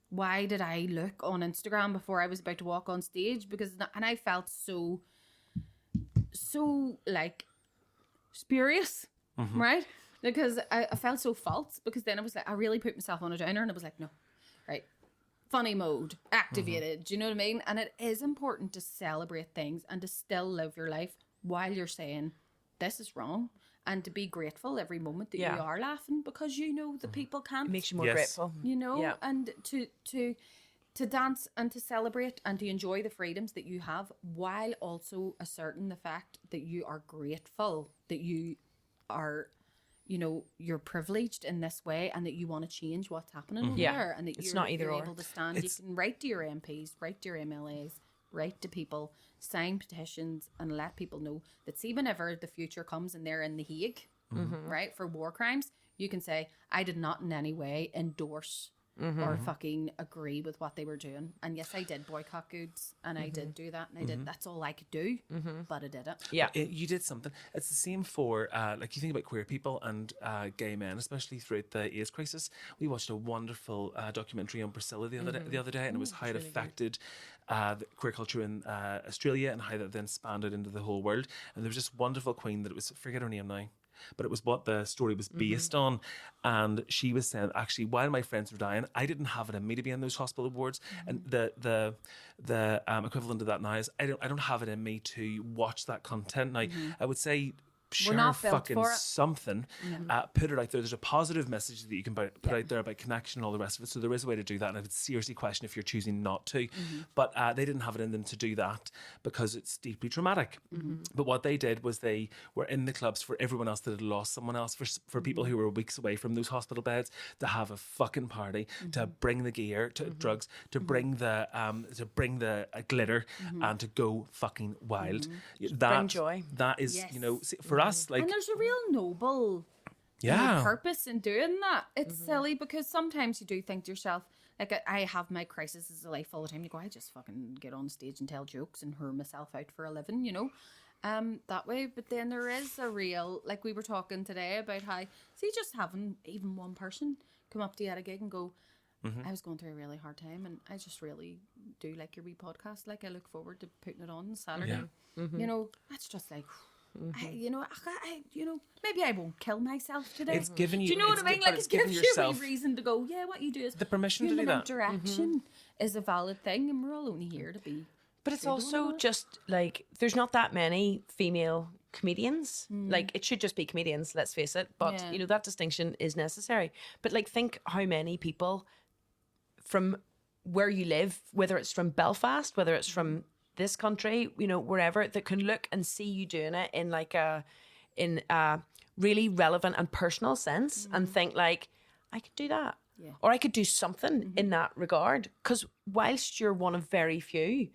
Speaker 3: why did I look on Instagram before I was about to walk on stage? And I felt so spurious, right? Because I felt so false, because then I was like, I really put myself on a downer, and I was like, no, right, funny mode activated. Do you know what I mean? And it is important to celebrate things and to still live your life while you're saying this is wrong, and to be grateful every moment that you are laughing, because the people can't.
Speaker 2: It makes you more
Speaker 1: Yes.
Speaker 2: grateful. Yeah.
Speaker 3: And to dance and to celebrate and to enjoy the freedoms that you have, while also asserting the fact that you are grateful that you are, you're privileged in this way, and that you want to change what's happening over
Speaker 2: Yeah.
Speaker 3: there, and that
Speaker 2: It's
Speaker 3: you're,
Speaker 2: not either
Speaker 3: you're
Speaker 2: or.
Speaker 3: able to stand. You can write to your MPs, write to your MLAs, write to people, sign petitions, and let people know that, see, whenever the future comes and they're in the Hague, right, for war crimes, you can say, I did not in any way endorse or fucking agree with what they were doing. And yes, I did boycott goods, and I did do that, and I did. That's all I could do, but I did it.
Speaker 2: Yeah.
Speaker 1: You did something. It's the same for you think about queer people and gay men, especially throughout the AIDS crisis. We watched a wonderful documentary on Priscilla the other day, and it was how it affected the queer culture in Australia, and how that then expanded into the whole world. And there was this wonderful queen that it was, forget her name now. but it was what the story was based on. And she was saying, actually, while my friends were dying, I didn't have it in me to be in those hospital wards. And the equivalent of that now is I don't have it in me to watch that content. Now, I would say, share
Speaker 3: not built
Speaker 1: fucking
Speaker 3: for it.
Speaker 1: something, put it out there. There's a positive message that you can put out there about connection and all the rest of it. So there is a way to do that, and I would seriously question if you're choosing not to. But they didn't have it in them to do that because it's deeply traumatic. But what they did was they were in the clubs for everyone else that had lost someone else, for people who were weeks away from those hospital beds, to have a fucking party, to bring the gear, to drugs, to bring the glitter, and to go fucking wild.
Speaker 2: Bring joy.
Speaker 1: That is,
Speaker 3: Yes.
Speaker 1: you know, for us, like,
Speaker 3: And there's a real noble purpose in doing that. It's silly because sometimes you do think to yourself, like, I have my crises of life all the time. You go, I just fucking get on stage and tell jokes and hurl myself out for a living, you know, that way. But then there is a real, like we were talking today about how, see, just having even one person come up to you at a gig and go, I was going through a really hard time and I just really do like your wee podcast. Like, I look forward to putting it on Saturday. You know, that's just like, I maybe I won't kill myself today.
Speaker 1: it's giving you.
Speaker 3: Do you know what I mean? Like,
Speaker 1: it's
Speaker 3: it gives
Speaker 1: giving
Speaker 3: you
Speaker 1: yourself
Speaker 3: a reason to go, yeah, what you do is
Speaker 1: the permission to do
Speaker 3: human
Speaker 1: that.
Speaker 3: interaction is a valid thing, and we're all only here to be.
Speaker 2: But it's also just like there's not that many female comedians. Like, it should just be comedians, let's face it. But
Speaker 3: Yeah.
Speaker 2: you know, that distinction is necessary. But like, think how many people from where you live, whether it's from Belfast, whether it's from this country, you know, wherever, that can look and see you doing it in like a really relevant and personal sense and think like, I could do that.
Speaker 3: Yeah.
Speaker 2: Or I could do something in that regard. Because whilst you're one of very few,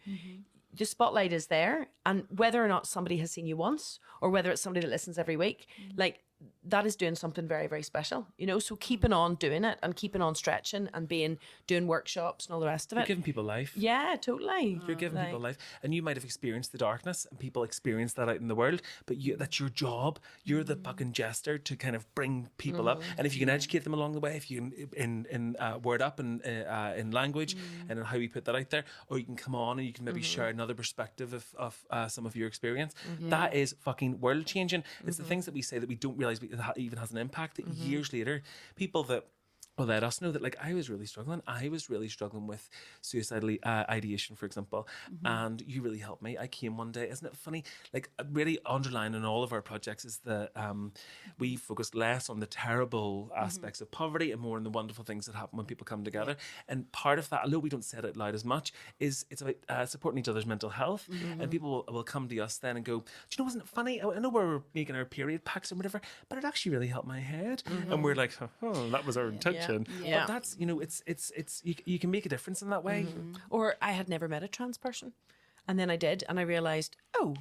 Speaker 2: the spotlight is there. And whether or not somebody has seen you once or whether it's somebody that listens every week, like, that is doing something very, very special, you know? So keeping on doing it and keeping on stretching and doing workshops and all the rest of
Speaker 1: You're
Speaker 2: it.
Speaker 1: giving people life.
Speaker 2: Yeah, totally.
Speaker 1: You're giving people life, and you might have experienced the darkness, and people experience that out in the world. But that's your job. You're the fucking jester to kind of bring people up, and if you can educate them along the way, if you can in word up and in language and in how we put that out there, or you can come on and you can maybe share another perspective of some of your experience. That is fucking world changing. It's the things that we say that we don't realize it even has an impact. That years later, people that will let us know that, like, I was really struggling with suicidal ideation, for example, and you really helped me. I came one day. Isn't it funny? Like, really underlying in all of our projects is that we focus less on the terrible aspects of poverty and more on the wonderful things that happen when people come together. And part of that, although we don't say it out loud as much, is it's about supporting each other's mental health. And people will come to us then and go, do you know, wasn't it funny? I know we're making our period packs and whatever, but it actually really helped my head. And we're like, oh, that was our intention.
Speaker 2: Yeah.
Speaker 1: But that's, you know, it's you can make a difference in that way.
Speaker 2: Or I had never met a trans person. And then I did, and I realised, oh,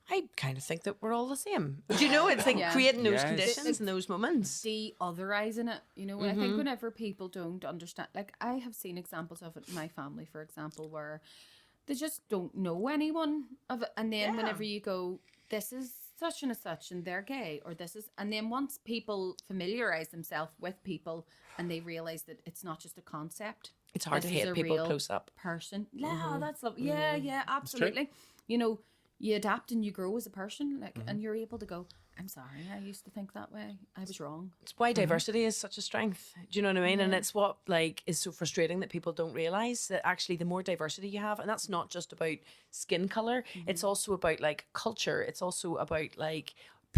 Speaker 2: I kind of think that we're all the same. Do you know? It's like creating those conditions and those moments.
Speaker 3: De-otherizing it, you know. I think whenever people don't understand, like, I have seen examples of it in my family, for example, where they just don't know anyone of it, and then whenever you go, this is such and a such and they're gay, or this is, and then once people familiarize themselves with people and they realize that it's not just a concept,
Speaker 2: It's hard
Speaker 3: this
Speaker 2: to
Speaker 3: is
Speaker 2: hate
Speaker 3: a
Speaker 2: people
Speaker 3: real
Speaker 2: close up.
Speaker 3: person. No, that's lovely. Yeah, absolutely. You know, you adapt and you grow as a person, like, and you're able to go, I'm sorry, I used to think that way. I was wrong.
Speaker 2: It's why diversity is such a strength. Do you know what I mean? And it's what, like, is so frustrating that people don't realise that actually the more diversity you have, and that's not just about skin colour, it's also about, like, culture. It's also about, like,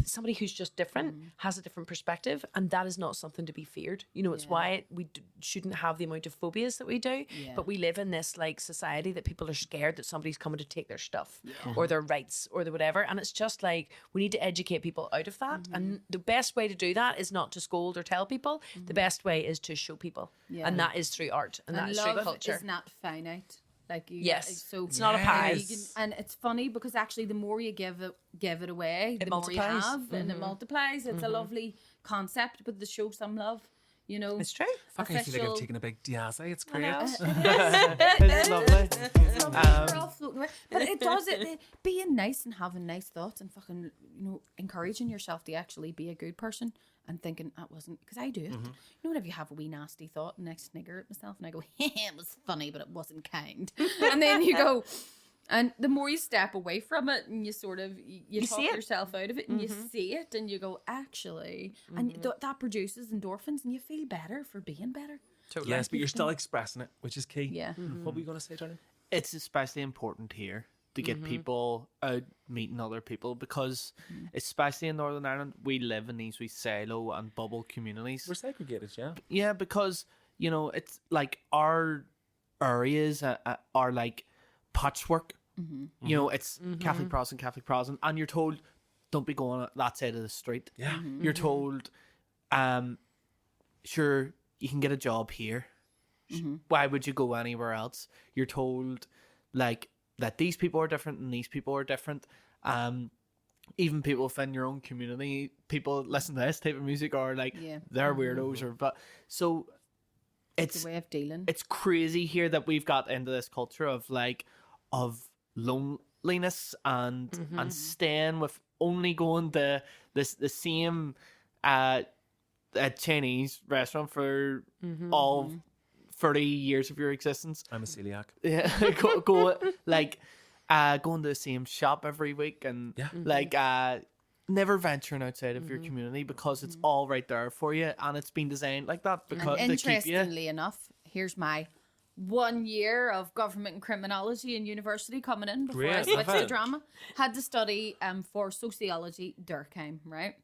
Speaker 2: somebody who's just different has a different perspective, and that is not something to be feared. You know, it's why we shouldn't have the amount of phobias that we do, but we live in this, like, society that people are scared that somebody's coming to take their stuff or their rights or the whatever, and it's just like, we need to educate people out of that, and the best way to do that is not to scold or tell people. The best way is to show people, and that is through art, and that is through
Speaker 3: love
Speaker 2: culture.
Speaker 3: is not finite. Like, you, so
Speaker 2: it's not a pie.
Speaker 3: And it's funny because actually the more you give it away, the more you
Speaker 2: multiplies.
Speaker 3: have, and it multiplies. It's a lovely concept, but to show some love, you know.
Speaker 2: It's true.
Speaker 1: Fuck, I feel like I'm taking a big Diazzi. It's great.
Speaker 4: It's lovely.
Speaker 3: We're all floating away. But it does it being nice and having nice thoughts and fucking, you know, encouraging yourself to actually be a good person and thinking that wasn't, because I do it. You know, whenever you have a wee nasty thought and I snigger at myself and I go, it was funny, but it wasn't kind. And then you go, And the more you step away from it and you sort of, you talk
Speaker 2: see it.
Speaker 3: yourself out of it and you see it and you go, actually, and that produces endorphins and you feel better for being better.
Speaker 2: Totally.
Speaker 1: Yes, but you're still expressing it, which is key.
Speaker 3: Yeah.
Speaker 1: What were you going to say, darling?
Speaker 4: It's especially important here to get people out meeting other people because, especially in Northern Ireland, we live in these wee silo and bubble communities.
Speaker 1: We're segregated, yeah.
Speaker 4: Yeah, because, you know, it's like our areas are like patchwork. You know, it's Catholic Protestant, and you're told, don't be going that side of the street.
Speaker 1: Yeah.
Speaker 4: You're told, sure, you can get a job here. Why would you go anywhere else? You're told, like, that these people are different and these people are different. Even people within your own community, people listen to this type of music are like, they're weirdos, or but so it's
Speaker 3: The way of dealing.
Speaker 4: it's crazy here that we've got into this culture of like of loneliness and staying with only going to the same Chinese restaurant for all 30 years of your existence.
Speaker 1: I'm a celiac.
Speaker 4: Yeah, go like going to the same shop every week and like never venturing outside of your community because it's all right there for you and it's been designed like that because
Speaker 3: And
Speaker 4: to keep you.
Speaker 3: interestingly enough, here's my 1 year of government and criminology in university coming in before I
Speaker 1: Great.
Speaker 3: switched to
Speaker 1: Perfect.
Speaker 3: drama. Had to study for sociology, Durkheim, right?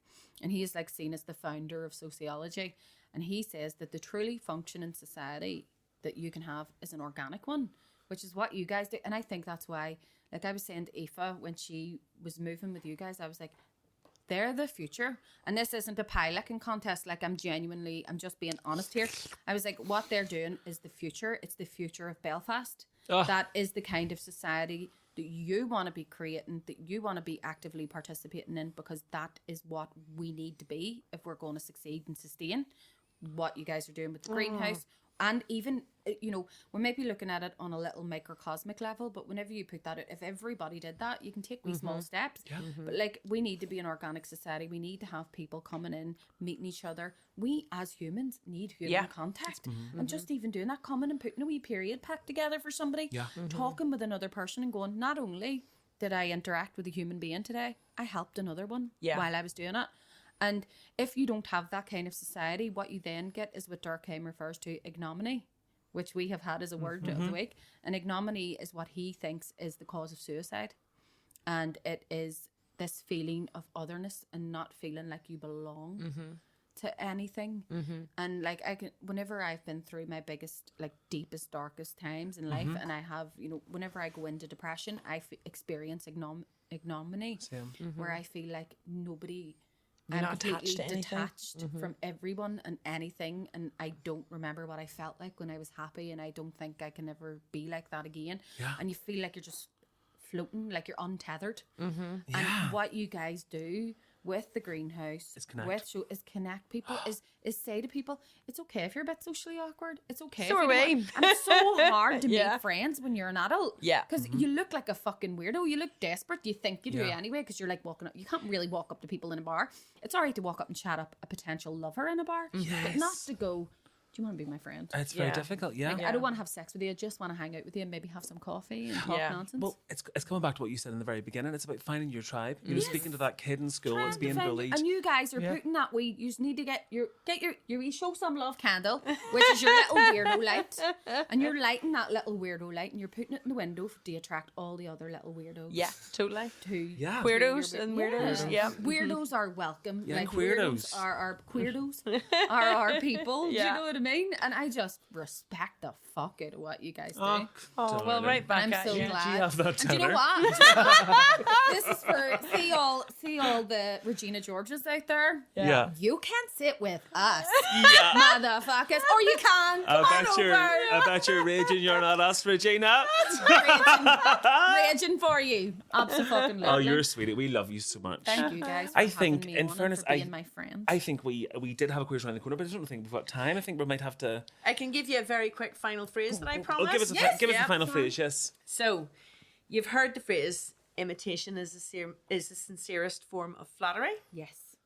Speaker 3: And he is like seen as the founder of sociology. And he says that the truly functioning society that you can have is an organic one, which is what you guys do. And I think that's why, like I was saying to Aoife when she was moving with you guys, I was like, they're the future. And this isn't a pie-licking contest. Like, I'm just being honest here. I was like, what they're doing is the future. It's the future of Belfast. That is the kind of society that you want to be creating, that you want to be actively participating in, because that is what we need to be if we're going to succeed and sustain what you guys are doing with the greenhouse. And even, you know, we might be looking at it on a little microcosmic level, but whenever you put that out, if everybody did that, you can take wee small steps. But like, we need to be an organic society. We need to have people coming in, meeting each other. We as humans need human contact. And just even doing that, coming and putting a wee period pack together for somebody, talking with another person and going, not only did I interact with a human being today, I helped another one while I was doing it. And if you don't have that kind of society, what you then get is what Durkheim refers to, ignominy, which we have had as a word of the week. And ignominy is what he thinks is the cause of suicide. And it is this feeling of otherness and not feeling like you belong to anything. And like, whenever I've been through my biggest, like deepest, darkest times in life, and I have, you know, whenever I go into depression, I experience ignominy, where I feel like nobody... I'm
Speaker 2: not attached to anything.
Speaker 3: detached from everyone and anything, and I don't remember what I felt like when I was happy, and I don't think I can ever be like that again. And you feel like you're just floating, like you're untethered. And what you guys do with the greenhouse,
Speaker 1: Is connect.
Speaker 3: is connect people, is say to people, it's okay if you're a bit socially awkward. It's okay.
Speaker 2: So
Speaker 3: if
Speaker 2: are
Speaker 3: you don't
Speaker 2: we.
Speaker 3: want-" And it's so hard to make friends when you're an adult.
Speaker 2: Yeah.
Speaker 3: Because you look like a fucking weirdo. You look desperate. You think you do anyway, because you're like walking up. You can't really walk up to people in a bar. It's all right to walk up and chat up a potential lover in a bar, but not to go, do you want to be my friend?
Speaker 1: It's very difficult,
Speaker 3: Like, I don't want to have sex with you. I just want to hang out with you and maybe have some coffee and talk nonsense.
Speaker 1: Well, it's coming back to what you said in the very beginning. It's about finding your tribe. You know, speaking to that kid in school that's being bullied.
Speaker 3: And you guys are putting that way. You just need to get your wee show some love candle, which is your little weirdo light, and you're lighting that little weirdo light, and you're putting it in the window to attract all the other little weirdos.
Speaker 2: Yeah, totally.
Speaker 3: Queerdos
Speaker 2: and weirdos. Yeah.
Speaker 3: Weirdos are welcome.
Speaker 1: Yeah,
Speaker 3: like
Speaker 1: queerdos.
Speaker 3: are queerdos are our people. Do you know what I mean? And I just respect the fuck out of what you guys do.
Speaker 2: Oh, well, right back
Speaker 3: I'm
Speaker 2: at
Speaker 3: so
Speaker 2: you.
Speaker 3: glad.
Speaker 1: Do you have that
Speaker 3: And do you know
Speaker 1: tenor?
Speaker 3: what? This is for see all the Regina Georges out there.
Speaker 1: Yeah.
Speaker 3: You can't sit with us,
Speaker 1: Yeah.
Speaker 3: motherfuckers, or you can.
Speaker 1: I bet you're raging you're not us, Regina.
Speaker 3: Raging for you. Absolutely.
Speaker 1: Oh, you're sweet. We love you so much.
Speaker 3: Thank you guys. For
Speaker 1: I
Speaker 3: having
Speaker 1: think,
Speaker 3: me
Speaker 1: in
Speaker 3: on and
Speaker 1: fairness,
Speaker 3: for being my friends.
Speaker 1: I think we did have a quiz around the corner, but I don't think we've got time. I think we might have to.
Speaker 2: I can give you a very quick final phrase that I
Speaker 1: Oh,
Speaker 2: promised.
Speaker 1: give us the final phrase, yes.
Speaker 2: So, you've heard the phrase, imitation is the sincerest form of flattery.
Speaker 3: Yes.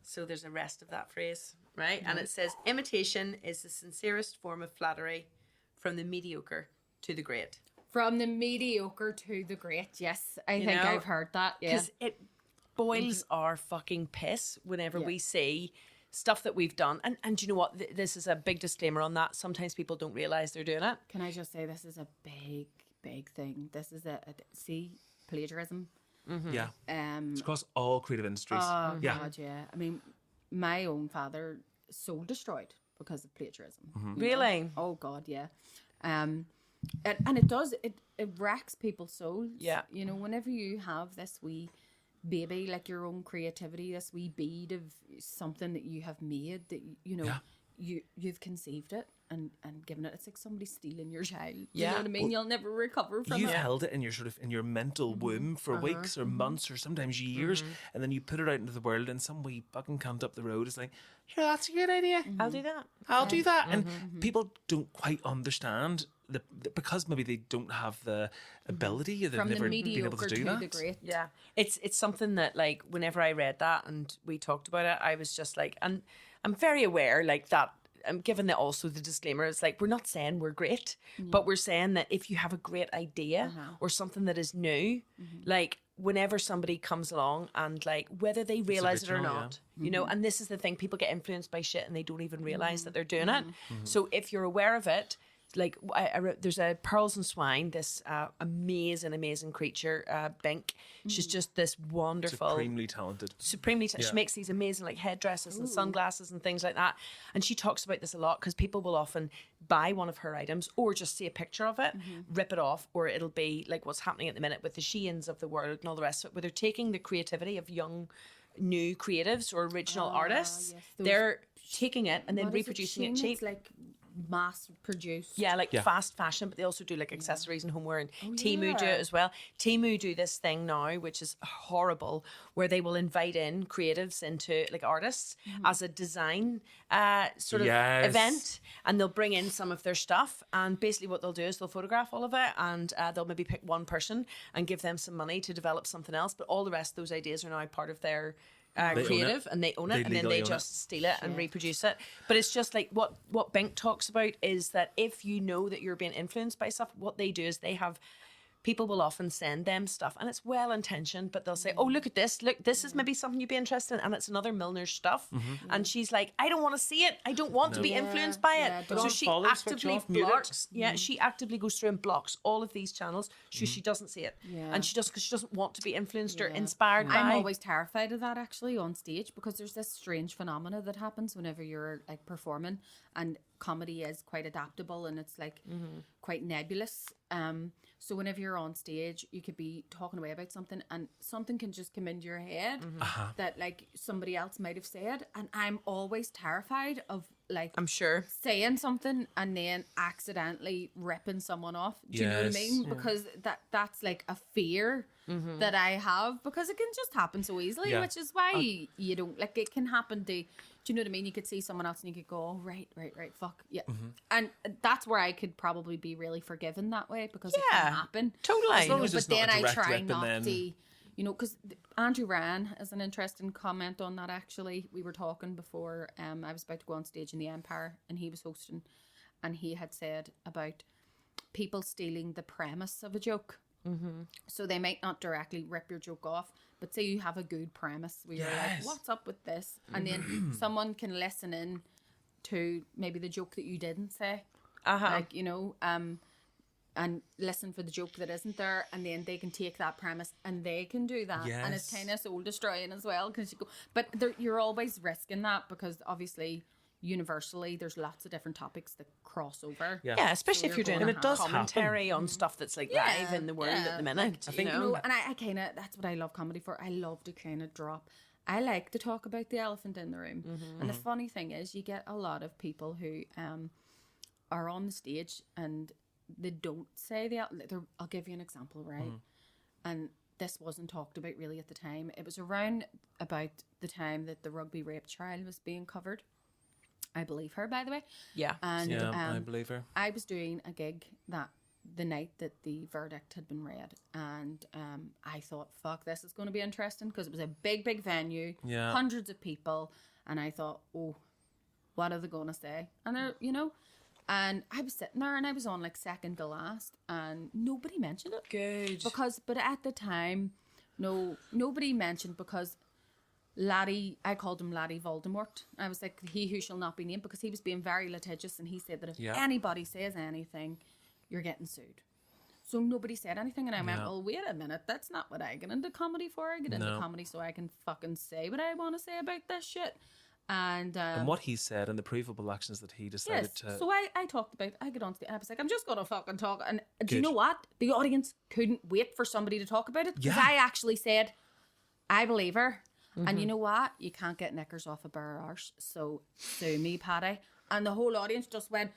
Speaker 2: So there's a rest of that phrase, right? And it says, imitation is the sincerest form of flattery, from the mediocre to the great.
Speaker 3: From the mediocre to the great. Yes, I think
Speaker 2: know?
Speaker 3: I've heard that. Yeah.
Speaker 2: Because it boils our fucking piss whenever we see stuff that we've done. And do you know what? This is a big disclaimer on that. Sometimes people don't realise they're doing it.
Speaker 3: Can I just say this is a big thing. This is see, plagiarism.
Speaker 1: Yeah. It's across all creative industries.
Speaker 3: Oh,
Speaker 1: yeah.
Speaker 3: God, yeah. I mean, my own father soul destroyed because of plagiarism.
Speaker 2: Really?
Speaker 3: Oh, God, yeah. And it does, it wrecks people's souls.
Speaker 2: Yeah.
Speaker 3: You know, whenever you have this wee baby, like your own creativity, this wee bead of something that you have made, that, you know, you've conceived it and given it. It's like somebody stealing your child. You know what I mean? You'll never recover from
Speaker 1: You've
Speaker 3: it.
Speaker 1: held it in your in your mental womb for weeks or months or sometimes years, and then you put it out into the world, and some wee fucking cunt up the road is like, "Yeah, that's a good idea.
Speaker 2: I'll do that.
Speaker 1: I'll do that." And people don't quite understand because maybe they don't have the ability, or they've
Speaker 3: From
Speaker 1: never
Speaker 3: the
Speaker 1: been able
Speaker 3: mediocre
Speaker 1: to do
Speaker 3: to
Speaker 1: that.
Speaker 3: the great.
Speaker 2: Yeah. It's something that, like, whenever I read that and we talked about it, I was just like, and I'm very aware, like, that I'm given that also the disclaimer. It's like, we're not saying we're great, but we're saying that if you have a great idea or something that is new, like, whenever somebody comes along and, like, whether they realize it or
Speaker 1: original,
Speaker 2: not, you know, and this is the thing, people get influenced by shit and they don't even realize that they're doing it. So if you're aware of it, like, I wrote, there's a Pearls and Swine, this amazing creature, Bink. She's just this wonderful,
Speaker 1: Supremely talented.
Speaker 2: She makes these amazing, like, headdresses and sunglasses and things like that. And she talks about this a lot because people will often buy one of her items or just see a picture of it, rip it off, or it'll be like what's happening at the minute with the Sheins of the world and all the rest of it, where they're taking the creativity of young new creatives or original artists.
Speaker 3: yes.
Speaker 2: They're taking it and then
Speaker 3: What is
Speaker 2: reproducing it
Speaker 3: Shein?
Speaker 2: cheap.
Speaker 3: It's like mass produced.
Speaker 2: Yeah, like fast fashion, but they also do like accessories and homeware, and Temu do
Speaker 3: yeah.
Speaker 2: it as well. Temu do this thing now, which is horrible, where they will invite in creatives into, like, artists as a design sort of event, and they'll bring in some of their stuff, and basically what they'll do is they'll photograph all of it, and they'll maybe pick one person and give them some money to develop something else, but all the rest of those ideas are now part of their creative, and they own it, and then they just steal it and reproduce it. But it's just like what Bink talks about is that if you know that you're being influenced by stuff, what they do is they have people will often send them stuff, and it's well intentioned, but they'll say, "Oh, look at this! Look, this is maybe something you'd be interested in," and it's another Milner's stuff. And she's like, "I don't want to see it. I don't want to be influenced by it."
Speaker 3: Yeah,
Speaker 2: So she actively blocks. Yeah, she actively goes through and blocks all of these channels, so she doesn't see it, and she does because she doesn't want to be influenced or inspired by.
Speaker 3: I'm always terrified of that, actually, on stage, because there's this strange phenomena that happens whenever you're, like, performing, and comedy is quite adaptable and it's like quite nebulous. So whenever you're on stage, you could be talking away about something and something can just come into your head that, like, somebody else might have said, and I'm always terrified of, like,
Speaker 2: I'm sure
Speaker 3: saying something and then accidentally ripping someone off. Do you know what I mean? Because that's like a fear that I have, because it can just happen so easily, which is why you don't, like, it can happen to, do you know what I mean? You could see someone else and you could go, oh, right, fuck, yeah. And that's where I could probably be really forgiven that way, because it can happen.
Speaker 2: Totally.
Speaker 1: As long as
Speaker 3: But
Speaker 1: it's not
Speaker 3: then
Speaker 1: a
Speaker 3: I
Speaker 1: direct
Speaker 3: try
Speaker 1: rip and
Speaker 3: not
Speaker 1: then-
Speaker 3: to, you know, because Andrew Ryan has an interesting comment on that, actually. We were talking before I was about to go on stage in the Empire, and he was hosting, and he had said about people stealing the premise of a joke. So they might not directly rip your joke off, but say you have a good premise where you're like, what's up with this? And then someone can listen in to maybe the joke that you didn't say. Like, you know, and listen for the joke that isn't there, and then they can take that premise and they can do that. And it's kind of soul destroying as well, because you go, but you're always risking that, because obviously universally there's lots of different topics that cross over.
Speaker 2: Yeah, especially
Speaker 3: So
Speaker 2: if you're
Speaker 3: you're
Speaker 2: doing
Speaker 3: gonna have
Speaker 2: commentary on stuff that's, like, live in the world at the minute.
Speaker 3: You know, and I kind of, that's what I love comedy for. I love to kind of drop. I like to talk about the elephant in the room. And the funny thing is, you get a lot of people who are on the stage and they don't say I'll give you an example, right? And this wasn't talked about really at the time. It was around about the time that the rugby rape trial was being covered. I believe her, by the way.
Speaker 2: Yeah.
Speaker 3: And
Speaker 1: I believe her.
Speaker 3: I was doing a gig the night that the verdict had been read, and I thought, fuck, this is going to be interesting, because it was a big venue, hundreds of people, and I thought, oh, what are they going to say? And you know, And I was sitting there and I was on like second to last and nobody mentioned it.
Speaker 2: Good.
Speaker 3: But at the time, nobody mentioned because Laddie, I called him Laddie Voldemort. I was like, he who shall not be named, because he was being very litigious and he said that if anybody says anything, you're getting sued. So nobody said anything, and I went, well, wait a minute, that's not what I get into comedy for. I get into comedy so I can fucking say what I want to say about this shit. And
Speaker 1: what he said and the provable actions that he decided to...
Speaker 3: So I talked about, I got onto the, I was like, I'm just going to fucking talk. And do you know what? The audience couldn't wait for somebody to talk about it. Because I actually said, I believe her. And you know what? You can't get knickers off a bare arse. So sue me, Paddy. And the whole audience just went,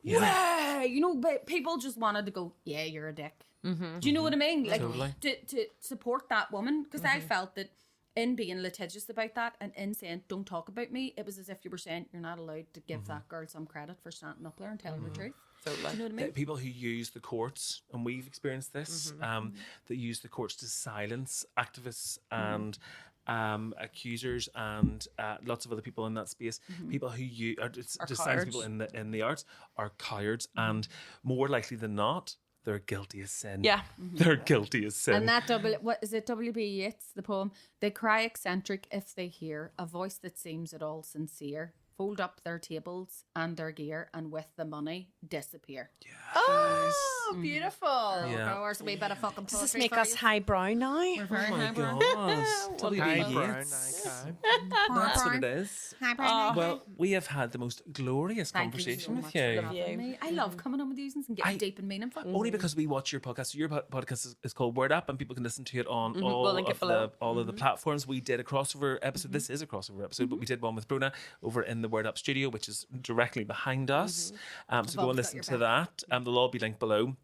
Speaker 3: yeah. You know, but people just wanted to go, yeah, you're a dick. Do you know what I mean? Like, to support that woman. Because I felt that in being litigious about that and in saying, don't talk about me, it was as if you were saying, you're not allowed to give that girl some credit for standing up there and telling the truth. Do you know what I mean?
Speaker 1: People who use the courts, and we've experienced this, that use the courts to silence activists and accusers and lots of other people in that space. People who to silence people in the arts are cowards, and more likely than not, they're guilty as sin. Yeah. They're guilty as sin.
Speaker 3: And that what is it, W.B. Yeats, the poem? They cry eccentric if they hear a voice that seems at all sincere. Fold up their tables and their gear, and with the money disappear.
Speaker 1: Yeah.
Speaker 2: Oh, beautiful.
Speaker 3: Yeah. Or we better fucking
Speaker 2: Does this make us highbrow now?
Speaker 3: We're very highbrow.
Speaker 1: That's what it is. Well, we have had the most glorious conversation with you.
Speaker 3: I love coming on with you and getting deep and meaningful.
Speaker 1: Only because we watch your podcast. Your podcast is called Word Up, and people can listen to it on all of the platforms. We did a crossover episode. This is a crossover episode, but we did one with Bronagh over in the Word Up studio, which is directly behind us. So go and listen to that. They'll all be linked below.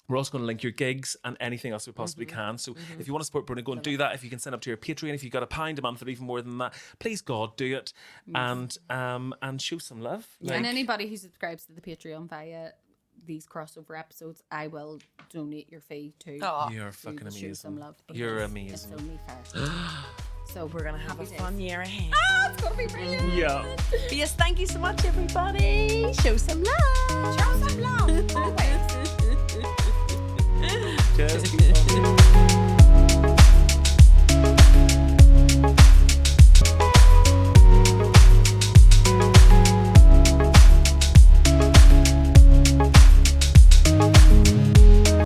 Speaker 1: We're also going to link your gigs and anything else we possibly can. So if you want to support Bronagh, go and do that. If you can sign up to your Patreon, if you've got £1 a month or even more than that, please God, do it and show some love.
Speaker 3: And anybody who subscribes to the Patreon via these crossover episodes, I will donate your fee to.
Speaker 1: You're fucking amazing.
Speaker 3: Show some love.
Speaker 1: You're amazing.
Speaker 3: It's only fair.
Speaker 2: So we're going to have a fun year ahead.
Speaker 3: It's going to be brilliant.
Speaker 1: Yeah.
Speaker 2: But yes, thank you so much, everybody. Show some love.
Speaker 3: Show some love.
Speaker 1: Just